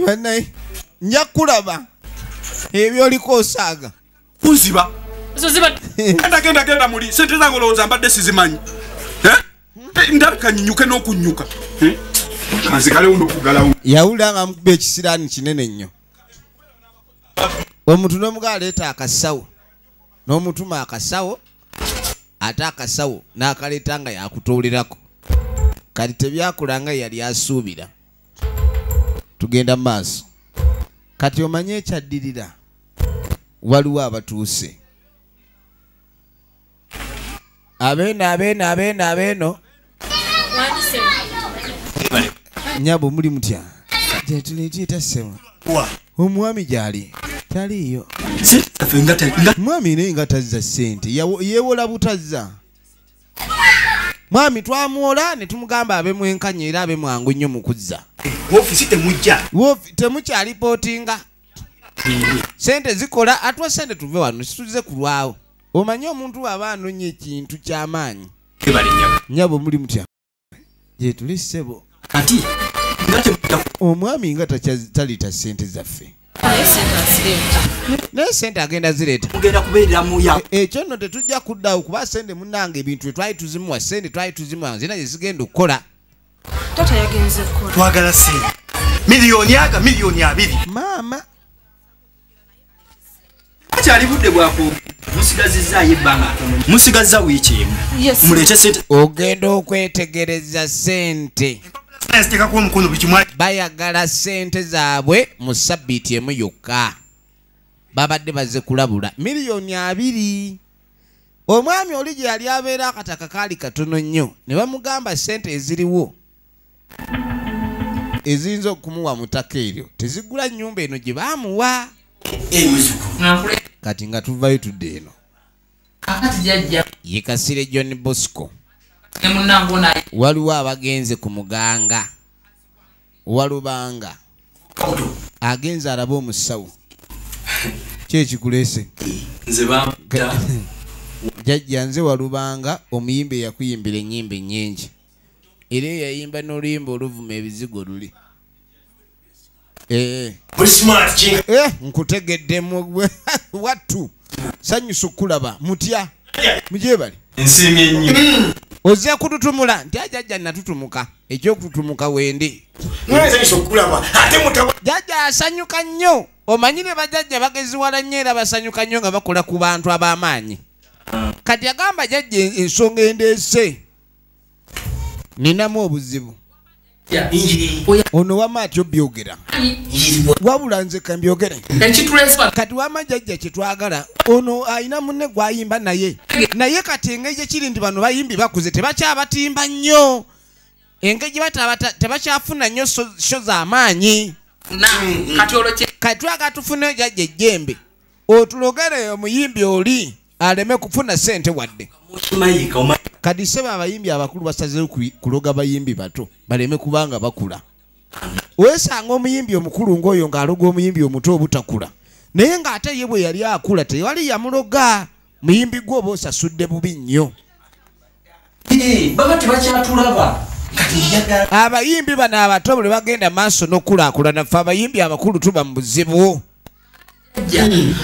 L: banaye nja kulaba ebyoliko osaaga
G: kunziba genda muli sente zange olowooza mbadde sizimanyi ndabika nyinyuke n'okunyuka kanzikalewo n'okugalawo
L: yawulira nga mukuba ekisiraani kinene nnyo omuntu n'omugaa aleeta akasawo n'omutuma akasawo ate akasawo n'akaleeta nga yakutolerako kati tebyakula nga yali asuubira tugenda mu maaso kati omanye ekyaddirira waliwo abatuuse abeeno nyabo muli mutya tuletiita ssebo omwami gyali taliiyo mwami naye nga tazza ssente yeewola butazza mwami twamuwola ne tumugamba abe mwenkanya era abe mwangu nnyo mu kuzza temukyalipootinga sente zikola atwa sente tuve wano situze kulwawo omanye omuntu aba anonya ekintu ky'amaanyi nyabo muli mutya gyetuli ssebo omwami nga talita sente zaffe naye sente agenda zireeta ekyo nno tetujja kuddawo kuba sente munange ebintu etwali tuzimuwa sente twali tuzimuwa zina zezigenda okukola
C: twagala sente miliyoni 2
L: maama
C: akyali budde bwako musigazizaayo ebbanga musigaza wiiki emu muleete sente
L: ogenda okwetegereza sente bayagala sente zaabwe mu sabbiiti emu yokka babadde baze kulabula miliyoni 2 omwami oli gye yali abeera akataka kaali katono nnyo ne bamugamba sente eziriwo eziyinza okumuwa mu ttaka eryo tezigula nnyumba eno gye baamuwa kati nga tuvayo tudde eno ye Kasire John Bosco waliwo abagenze ku muganga walubanga agenza alaba omusawo kyekikulese
P: nze bamta
L: jajja nze walubanga omuyimbi yakuyimbira ennyimba ennyingi era yayimba n'oluyimba oluvuma ebizigo luli nkutegeddemu wattu sanyusa okulaba mutya mujebale
P: ensiimye ennyo
L: ozze kututumula nti ajajja natutumuka ekyokututumuka wendi jajja asanyuka nnyo omanyire bajajja bageziwala nnyo era basanyuka nnyo nga bakola ku bantu ab'amaanyi kati agamba jajja ensonga endeese ninamu obuzibu ono wama atyo byogera wabula nze kambyogere kati wama jajja kyetwagala ono ayina munne gwayimba naye kati engeri kiri nti bano bayimbi bakuze tebakyabatimba nnyo engeri tebakyafuna nnyo sho z'amaanyi kati twagala tufune jajja ejjembe otulogere omuyimbi oli aleme kufuna sente wadde kati seba abayimbi abakulu basazeewo kuloga bayimbi bato baleme kubanga bakula weesanga omuyimbi omukulu ng'oyo ng'aloga omuyimbi omuto obutakula naye ng'ate ye bwe yali akula tewali yamuloga muyimbi gwe oba osasudde bubi nnyo
P: baba tebakyatulaba
L: abayimbi bano abato bwe bagenda maaso n'okulaakulana ffe abayimbi abakulu tuba mu buzibu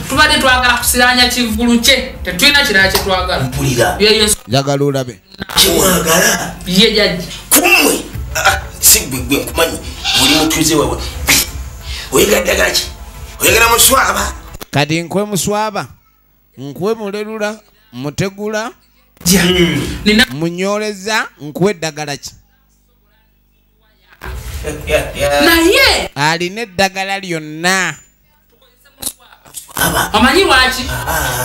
Q: tubadde twagala kusiranya kivulu kye tetulina kirala kye twagala
P: mpulira
L: njagala olabe
P: kimwagala
Q: ye jajja
P: kumwe si gwe nkumanyi buli mutuze wawe oyagala ddagala ki oyagala muswaba
L: kati nkwe muswaba nkwe mulerula mutegula munyoleza nkwe eddagala ki
Q: naye
L: alina eddagala lyonna
Q: amanyi lwaki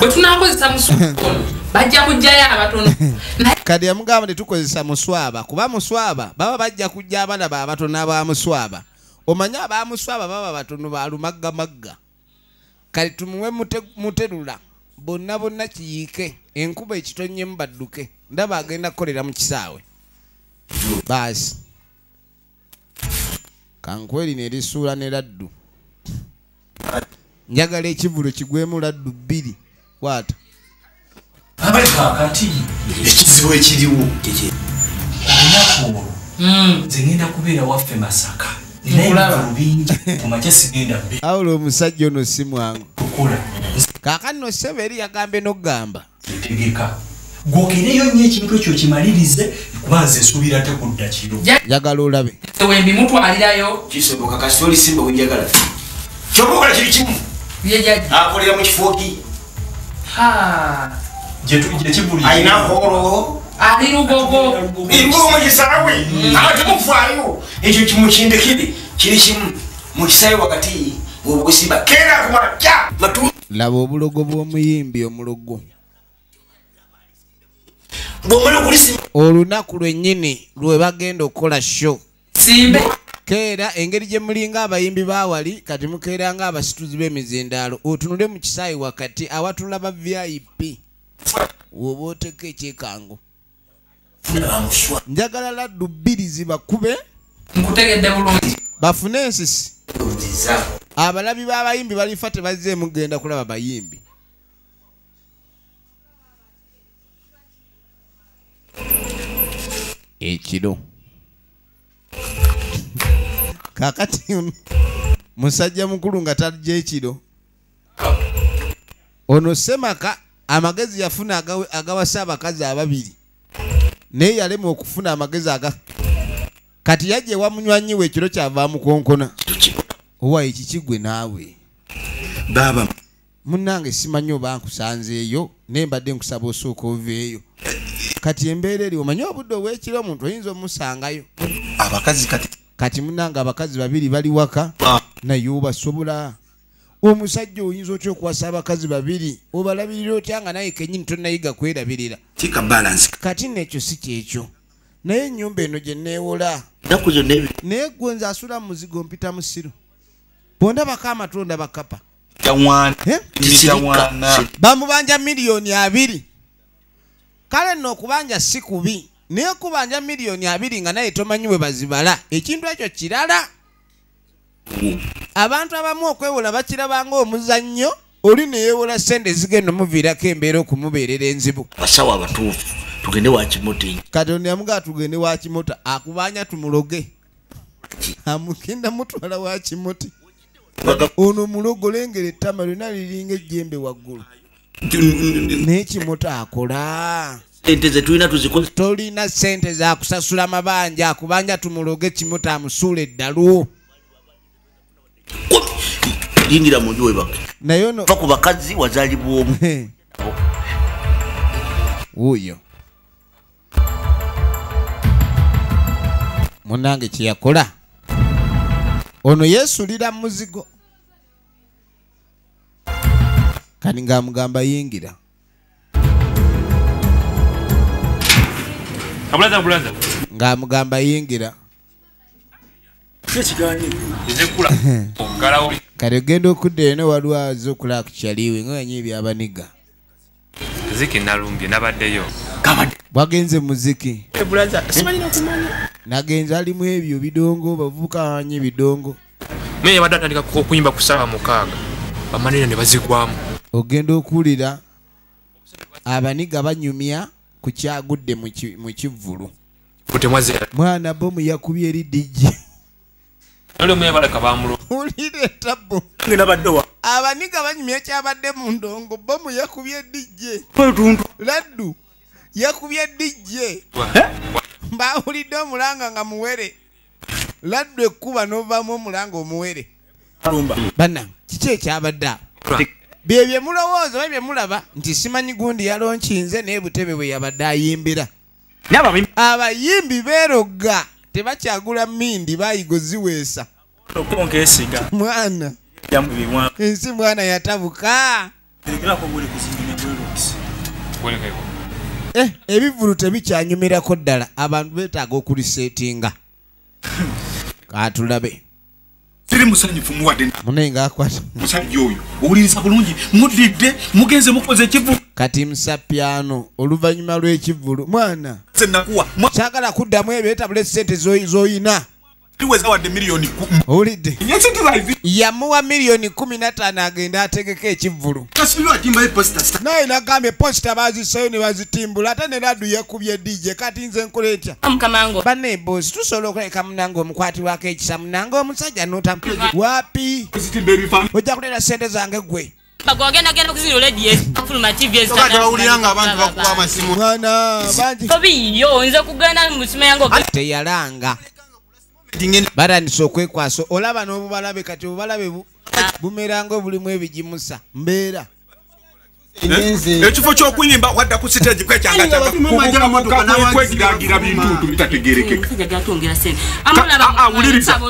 Q: bwe tunakozesa muswaba bajja kujjayo abatono
L: kati yamugamba tetukozesa muswaba kuba muswaba baba bajja kujja abalaba abatono abamuswaba omanyi abamuswaba baba batono balumaggamagga kati tumuwe muterula bonna kiyiike enkuba ekitonyemu badduke ndaba agenda kukolera mu kisaawe baasi kankweri nelisuula ne laddu njagala ekivulo kigwemu laddu 2 kwata
P: kakati ekizibu ekiriwo olunaku nze ngenda kubeera waffe Masaka ninaebivulu bingi kumakya sigenda
L: awula omusajja ono si mwangu kaakati no ssebe eri yagambye n'okugamba
P: tegeka gwogereyo nnyo ekintu ekyo kimalirize kuba nze nsuubira tekudda kiro
L: njagala olabe
Q: wembi mutwalirayo
P: kisoboka kasita oli simba wenjagala kyobaokola kiri kimu akolera mu kifo ki gyekivuli ayina horo
Q: ali lugogo
P: mugisaawe abatemukufaayo ekyo kimukindekire kiri kimu mukisaawe wakati obugusimba kera kumakya
L: laba obulogo bw'omuyimbi omulogo olunaku lwennyini lwe bagenda okukola sho
Q: simbe
L: keera engeri gye mulinga abayimbi bawali kati mukeera nga abasituzi b'emizindaalo otunule mu kisaayi wakati awatulaba VIP woba oteka ekyekango njagala laddu 2 zibakube
Q: nkutegedde bulungi
L: bafune ensisi abalabi b'abayimbi balifa tebazzeemu genda kulaba bayimbi ekiro kakati musajja mukulu nga tajja ekiro ono Semaka amagezi yafuna agawasa abakazi 2 naye yalema okufuna amagezi kati yajja ewa munywannyiwe ekiro kyavaamu konkona owa ekikigwe naawe
D: baba
L: munnange simanyi oba nkusanzeeyo naye mbadde nkusaba osooka oveeyo kati embeera eri omanyi obudde obw'ekiro omuntu oyinza omusangayo
D: abakazi
L: kati munnange abakazi 2 bali waka naye obasobola omusajja oyinza otya okuwasa abakazi 2 obalabirira otya nga naye kennyini tonnayiga kwerabirira kati nekyo si kyekyo naye ennyumba eno gye neewola naye gwe nze asula mu muzigo mpita mu ssiro bondabako amatonda bakapa bamubanja miliyoni 2 kale nno okubanja si kubi naye kubanja miliyoni 2 nga naye tomanyi bwe bazibala ekintu ekyo kirala abantu abamu okwewola bakirabanga omuzannyo oli neyewola sente zigenda omuviirako embeera okumubeerera enzibu.
P: Abasawo abatuufu tugende wakimoti.
L: Katonda yamugaa tugende wakimota akubanya tumuloge amugenda mutwala wakimoti. Ono mulogo lengera ettama lyonna liringa ejjembe waggulu n'ekimota akola.
P: Sente ze tulina tuzikoze.
L: Tolina sente za kusasula mabanja akubanja tumuloge kimota amusuula eddalu.
P: Yingira mu nju webake.
L: Naye ono
P: va ku bakazi wazaalibwa omu.
L: Wuuyo munange kye yakola ono yeesulira muzigo kani ng'amugamba yingira. Ng'amugamba yingira. Kale ogenda okudda eno waliwo aza okulaba ku kyaliwe nga wenye ebyabaniga.
R: Ziki nalumbye nabaddeyo.
L: Bwagenze muziki. Nagenze alimu ebyo bidongo bavubuka wanye bidongo.
R: Meye badde atandika okuyimba ku ssaawa 6 bamanira ne bazigwamu.
L: Ogenda okuwulira abaniga banyumya ku kyagudde mu kivvulu. Mwana bomu yakubye eri DJ. Ulire tabu. Abaniga banyumya kyabadde mu ndongo bomu yakubye DJ. Laddu yakubye DJ. Mbawulidde omulanga nga muwere. Laddu ekkuba n'ovaamu omulanga omuwere. Bana kiki ekyabadde bye mulowooza oba bye mulaba nti simanyi gundi yalonkinze naye Butebe bwe yabadde ayimbira. Abayimbi beeroga tebakyagula mmindi bayigo ziweesa. Mwana ensi mwana yatabuka. Ebivulu tebikyanyumirako ddala abantu beetaaga okuliseetinga. Katulabe
G: Tiri musanyufu muwadde
L: munenga akwata
G: musajja oyo owuliriza bulungi mudidde mugenze mukoze ekivu
L: kati musapiano oluvannyuma lw'ekivulu mwana kyagala kuddamu ebyo etabule sente z'oyina
G: wadde miliyoni
L: owulidde yamuwa miliyoni 15 agenda ategeka ekivvulu naye nagambye posita bazisayo ne bazitimbula ate ne Laddu yakubye DJ kati nze nkola etya banne bosi tusobola okuleka munange omukwatibwako ekisa munange omusajja nota wapi ojja kuleeta sente zange gwe teyalanga barandise okwekwasa olaba n'obubalabe kati obubalabe bumeranga obulimu ebigimusa mbeera
G: ekifo ky'okuyimba wadda ku siteegi kwekwegirangira bintu bitategerekeka. Wuliriza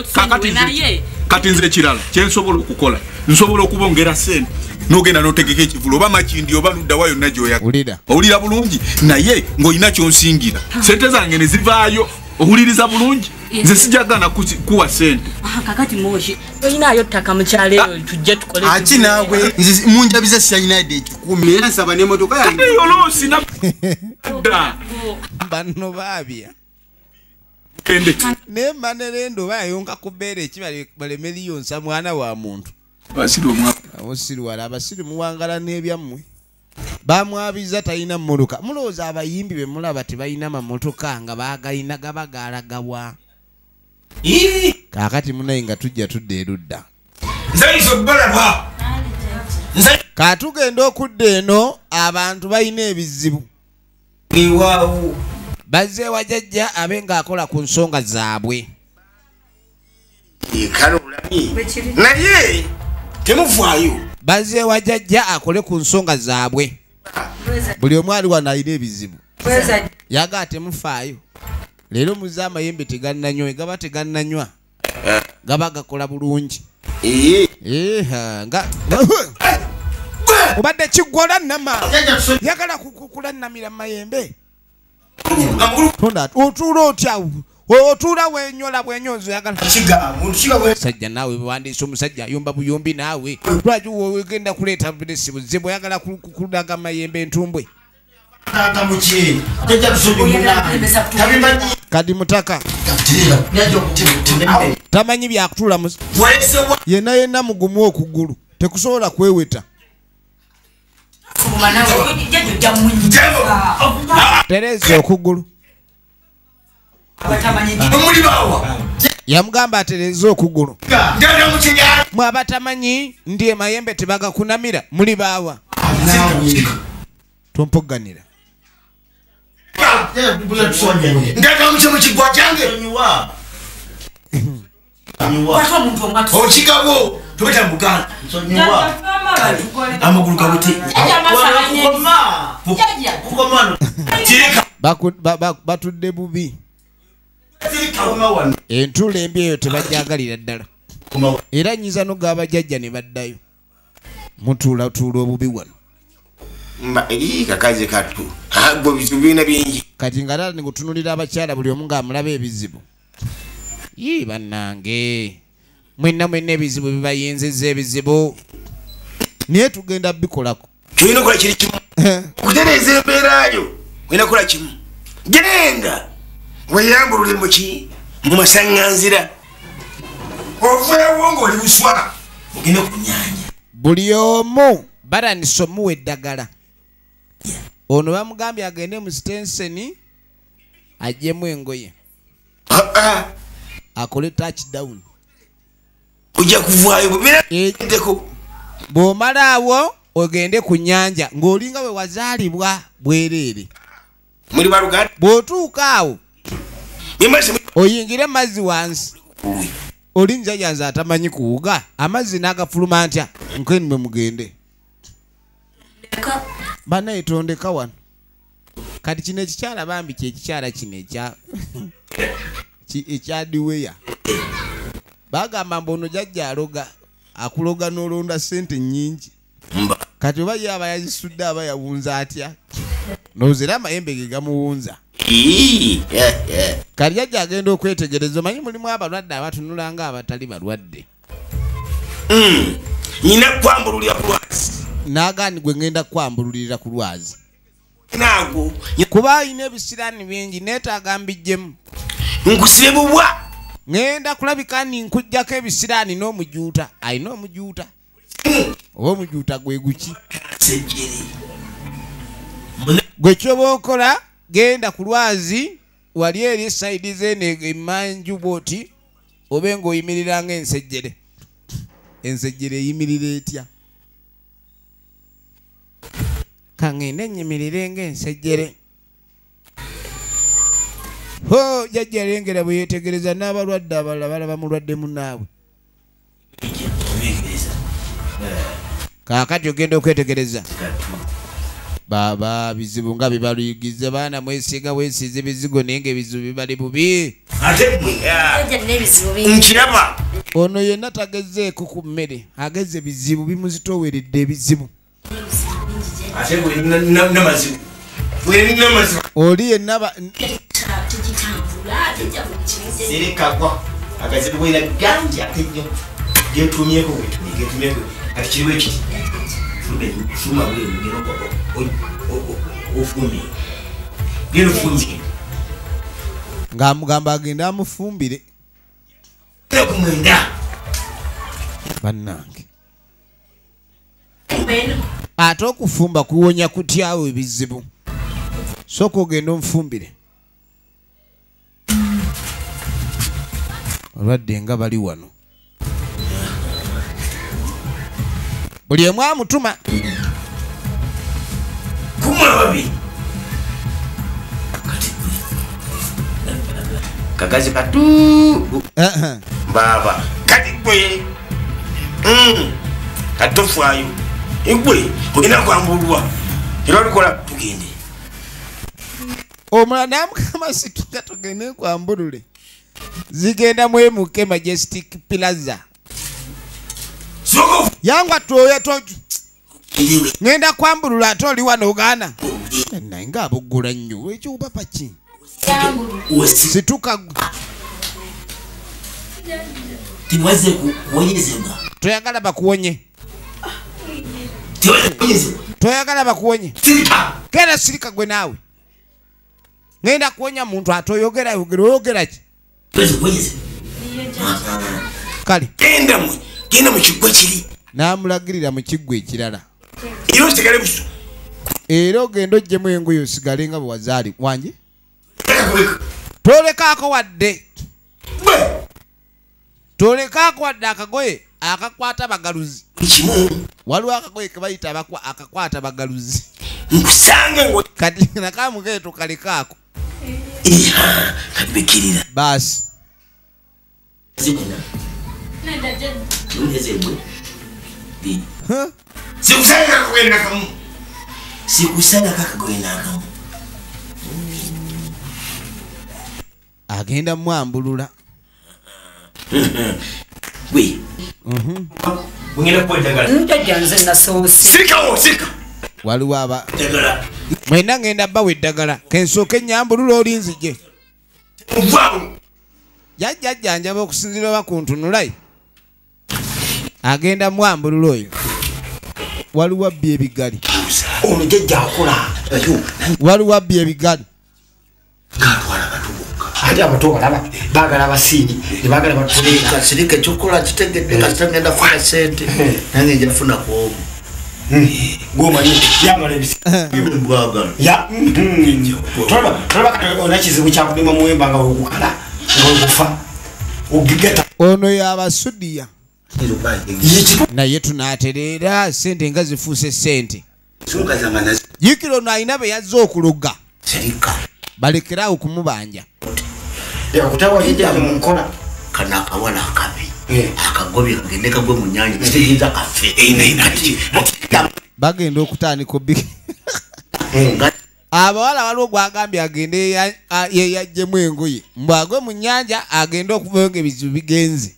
G: kati nze ekirala kyensobola okukola nsobola okubongera sente n'ogenda n'otegeka ekivulu oba makindi oba luddawa yonna gy'oyagala owulira bulungi naye ng'olina kyonsingira sente zange ne zivaayo. Ohuliriza bulungi nze sijagana kuwa sente
J: kakati moshi oyinayo ttaka mu kyalo eyo tujje tukole
K: ati naawe nze munjabiza siyinaide ekikumi era nsaba n'emmotoka yange
G: yolosi na
L: banno baabya ne manerendo bayonka kubeera ekibali balemeriyo mwana wa muntu abasiru muwangala n'ebyammwe bamwabiza talina mmotoka mulowooza abayimbi be mulaba tebalina mamotoka nga bagayina gabagalagawa kaakati munaye nga tujja tudda erudda katugenda okudda eno abantu balina ebizibu bazze wajajja abe ng'akola ku nsonga zaabwe naye temuvaayo bazze wajajja akole ku nsonga zaabwe buli omu ali wano alina ebizibu yaga temufaayo leero muze amayembe tegannanywa gaba tegannanywa gaba gakola bulungi obadde kiggwola nama yagala kukulannamira mayembe otuula otya otuula wenyola bwenyozo yagala sajja naawe bwandisa omusajja ayomba buyombi naawe lwaki wegenda kuleeta bulesi buzibu oyagala kulaga mayembe entumbwe kadi mutaka tamanyi byakutula mu yenna mugumu okugulu tekusobola kweweta tereza okugulu yamugamba atereza okugulu mwe abatamanyi ndi emayembe tebagakunamira muli baawa tompoganira
P: okigabo tobeta muganda amagulu gabuti
L: batudde bubi entula embi eyo tebajjagalira ddala era nyiza nogaba jjajja ne baddayo mutuulatuula obubi wano
P: kakazi katu agwo bizibu birina bingi
L: kati nga tala nigutunulira abakyala buli omu ng'amulaba ebizibu yi bannange mwenna ebizibu bibayinziza ebizibu naye tugenda bikolako
P: kyolina okukola kiri kimu okutereeza embeerayo olina kukola kimu genda weyambulule muki mu masaŋŋanzira oveewo ng'oli buswa ogende ku nnyanja
L: buli omu baranisa omuwa eddagala ono bamugambye agende mu stenseni ajjemu engoye akole touchdown
P: ojja kuvaayo bwebirako
L: bw'omala awo ogende ku nnyanja ng'olinga we wazaalibwa bwereere
P: muli baluganda
L: bw'otuuka awo oyingire mazzi wansi oli njajanze atamanyi kuwuga amazzi n'agafuluma ntya nkeni mwe mugende banayetondeka wano kati kino ekikyala bambi kyekikyala kino ekyadiweya bagamba mbu ono jajja aloga akuloga n'olonda sente nnyingi kati oba ye aba yazisudde aba yawunza atya nozera amayembe ge gamuwunza kati jajja agenda okwetegereza omanyi mulimu abalwadde abatunula nga abatali balwadde
P: nyina kwambululira ku lwazi
L: nagani gwe ngenda kwambululira ku lwazi nago kuba ayina ebisiraani bingi neetaaga mbijjemu
P: nkusibe bubwa
L: ngenda kulabika ni nkujjako ebisiraani n'omujuuta ayina omujuuta oba omujuuta gwe guki gwe kyoba okola genda ku lwazi wali eri esaidi zeeno emanju bwoti obe ng'oyimirira ng'ensejjere ensejjere eyimirira etya kangende nyimirire ng'ensejjere ho jajja lengera bwe yeetegereza n'abalwadde abalala balaba mulwadde munnaabwe kaakati ogenda okwetegereza baba bizibu nga bibaluyigiza baana mwesiga wesiiza ebizigo naye ng'ebizibu bibali bubi
P: nkiraba
L: ono yenna tagezeeko ku mmere ageze bizibu bimuzitooweredde ebizibu oli yenna
P: serikagwa akazibu bwera gangi atenyo getumyeko kati kiriwo ekiti fuma ofumye genda ofumye
L: ng'amugamba agenda amufumbire
P: kumwenda
L: bannange ate okufumba kuwonya kutyawo ebizibu sooka ogenda omufumbire olwadde nga bali wano buli emu amutuma
P: kumwababi kagazi katu baba kati gwe katofaayo igwe olina kwambulwa era olikola tugende
L: omulala namukama situka tugende kwambulule zigenda mwemuke Majestic Plaza yangwa toya ngenda kwambulula ate oli wano ogaana naye nga aboggula nnyo ekyo papa ki situka
P: tiwaze kuwonyezebwa
L: toyagala bakuwonye toyagala bakuwonye kera sirika gwe naawe ngenda kuwonya muntu ate oyogera ki kale
P: genda mu kiggwa kiri
L: n'amulagirira mu kiggwa ekirala
P: era osigale busu
L: era ogenda ogyemu engoye osigale nga bwe wazaali wangi tolekaako wadde akagoye akakwata bagaluzi waliwo akagoye kebayita akakwata bagaluzi
P: nkusange
L: kati nakamugaye tokalekaako
P: kabikirira
L: basi
P: sikusanga kakagoye nakamu
L: agenda mwambulula
P: we
L: waliwo aba mwena ngenda bawa eddagala kensooka ennyambulula olinzije jajjanjaba okusinzira oba kuntunulayi agenda mwambulula oyo waliwo abbi ebigali
P: ono jajja akola
L: waliwo abbi ebigali
P: ate abato balaba bagala abasiini nebagala batusirika ekyokukola kitegedde nga kitagenda funa sente nange nja funa kwomu gomanyi yamala ebisibwagala tolaba kizibu kyakugema muwemba nga wegukala ngawegufa ogigata
L: ono yabasudiya naye tunatereera sente nga zifuuse sente yikiro ono alina be yazze okuloga balekerawo kumubanja
P: kutawa hijja munkola kana akawala akabi akagobye kagende kagwe mu nyanja kitegeeza kafe
L: bagenda okutandika obbi abawala waliwo gwagambye agende yeyajjemu engoye mbwagwe mu nyanja agende okuvayo ng'ebizibu bigenze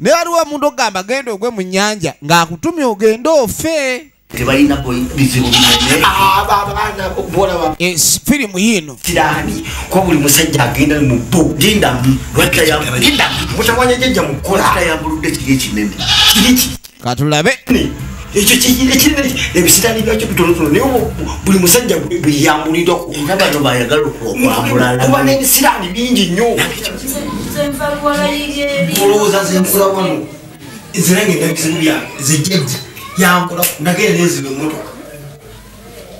L: ne waliwo omuntu okugamba agenda ogwe mu nyanja ng'akutumye ogende ofe
P: tebalina bizibu
L: firimu yino
P: kirani kwa buli musajja agenda mu bo lindamu mutamanya jjajja mukola yambuludde kiri ekinene
L: katulabe
P: ekyo kinene ebisitani byakyo bitonotono naye buli musajja bweyambulidwa era bano bayagala okwambulala kuba n'ebisiraani bingi nnyo olowooza zenkula wano zirange nabizibu byange zejjajja yankola nagenda neziba emotoka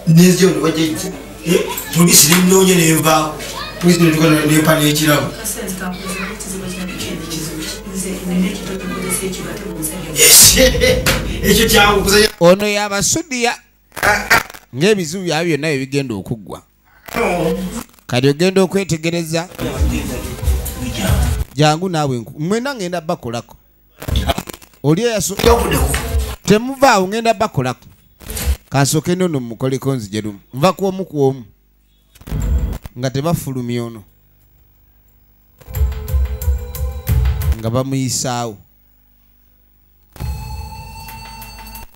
P: nezyo newajjajja polisi nemnoonya nenvaawo polisi nempa n'ekirabo ekyo kyangu
L: ono yabasudiya ng'ebizibu byabyo byonna bye bigenda okuggwa kati ogenda okwetegereza jangu naawe mwena ngenda bakolako oli temuvaawo ngenda bakolako kansooke nono mukoleko nzije lumu nva kwomu kwomu nga tebafulumya ono nga bamuyisaawo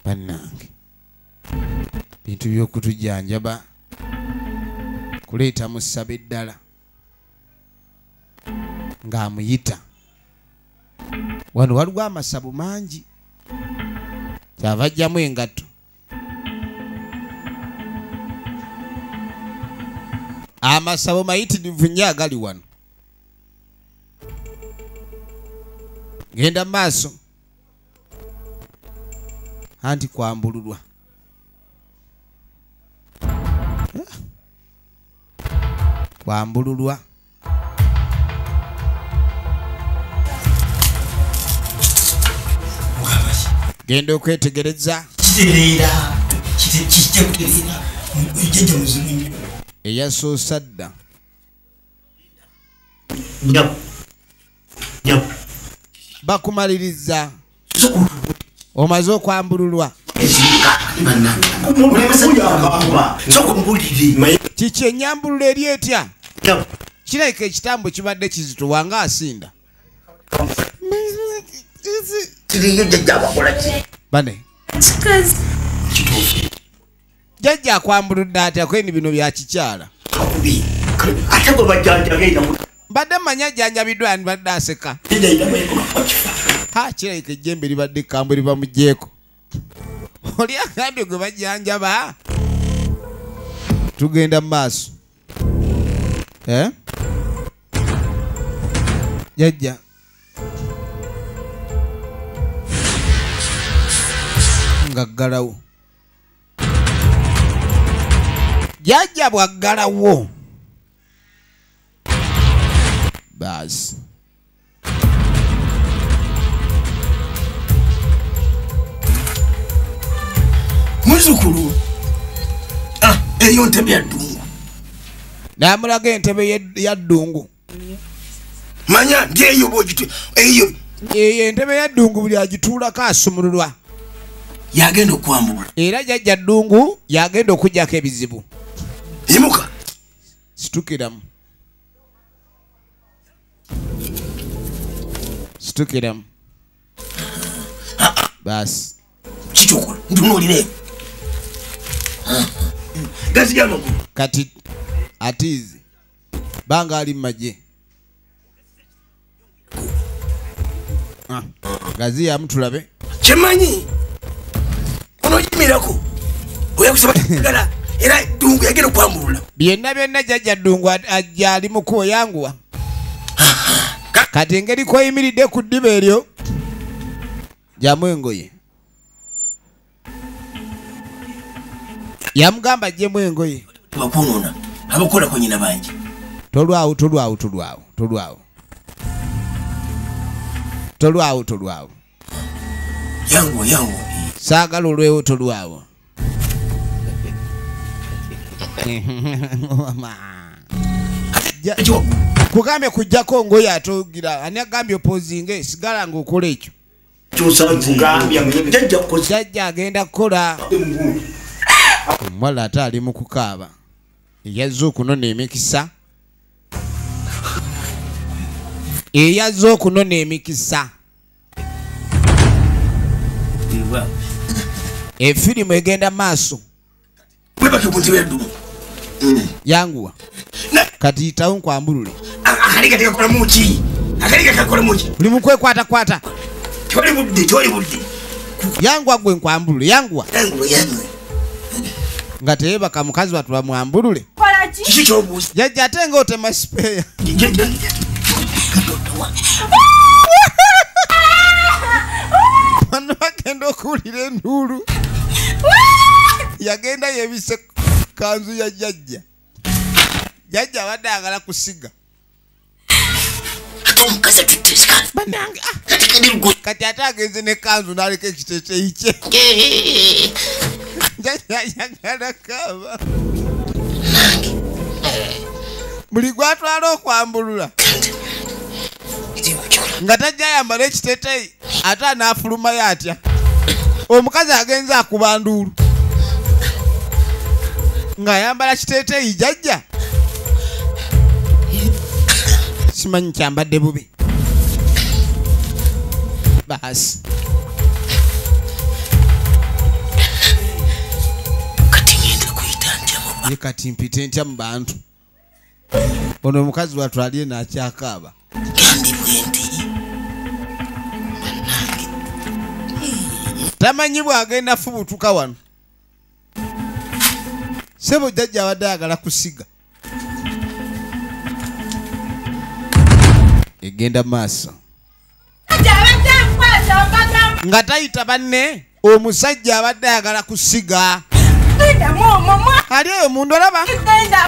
L: bannange bintu by'okutujanjaba kuleeta musaba eddala ng'amuyita wano waliwo amasabu mangi kyava ajjamu engatto amasabo mayitirivu nnyo agali wano genda mu maaso anti kwambululwa kwambululwa genda okwetegereza
P: kitereera kijja kutereera ejjajja muzimu
L: eyasoosa dda bakumaliriza omaze okwambululwa kiki ennyambulula eri etya kirabika ekitambo kibadde kizitowanga asinda bane jjajja akwambuludde atya kweni bino bya kikyala mbadde manya ajjanjabiddwa yandibadde aseka kirabika ejjembe libadde ekkambwe libamugyeko oli agambye gwe bajjanjaba tugenda mu maaso jjajja ngaggalawo jajja bwaggalawo basi
P: muzukulu eyo ntebe ya ddungu
L: namulaga entebe ya ddungu
P: manya ngeyo bwogitu eyo
L: entebe ya ddungu buli agituulako asumululwa
P: yagenda okwambula
L: era jajja ddungu yagenda okujjako ebizibu
P: yimuka
L: situkiramu basi
P: kikyokola ntunuulire gazi yamakulu
L: kati atizi banga ali mmaje gazi yamu tulabe
P: kyemanyi onojimirako oyakusaba gala era ddungu yagenda okwambulula
L: byonna jajja ddungu ajja ali mukubo yanguwa kati engeri koyimiridde ku ddiba eryo jamu engoye yamugamba ajjemu engoye
P: bakunona abakola ko nyina bangi
L: tolwawo
P: yangu
L: saagala olwewo tolwawo kugambye kujjako ngoye atogira ani agambye opozinge sigala ngaokola ekyo jajja agenda kukola omuwala ate ali mu kukaaba eyazze okunona emikisa efirimu egenda maaso yanguwa kati yitawo nkwambulule buli mukwekwatakwata yanguwa gwe nkwambulule yanguwa nga teyebaka mukazi watu bamwambulule jajja ate nga otema sipeya bano bagenda okuwulira enduulu yagenda yebise kanzu ya jajja abadde ayagala kusiga kati ate agenze ne kanzu n'aleka ekiteteeyi kye jajja ayagala kaaba buli gwatwala okwambulula nga tajja ayambala ekiteteeyi ate anaafulumayo atya omukazi agenze akuba nduulu ng'ayambala kiteteeyi jajja simanyi kyambadde bubi basi ye kati mpite ntya mu bantu ono omukazi watwalye n'akyakaaba tamanyi bwagenda fubutuka wano sebo jajja abadde ayagala kusiga egenda maaso nga tayita banne omusajja abadde ayagala kusiga ali eyo mundu olaba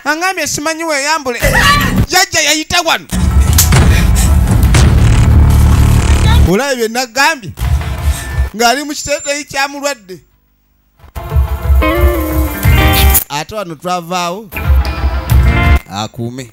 L: angambye simanyi weeyambule jajja yayita wano olaba bye nagambye ng'ali mu kiteeteeyi kya mulwadde ate wano twavaawo akuume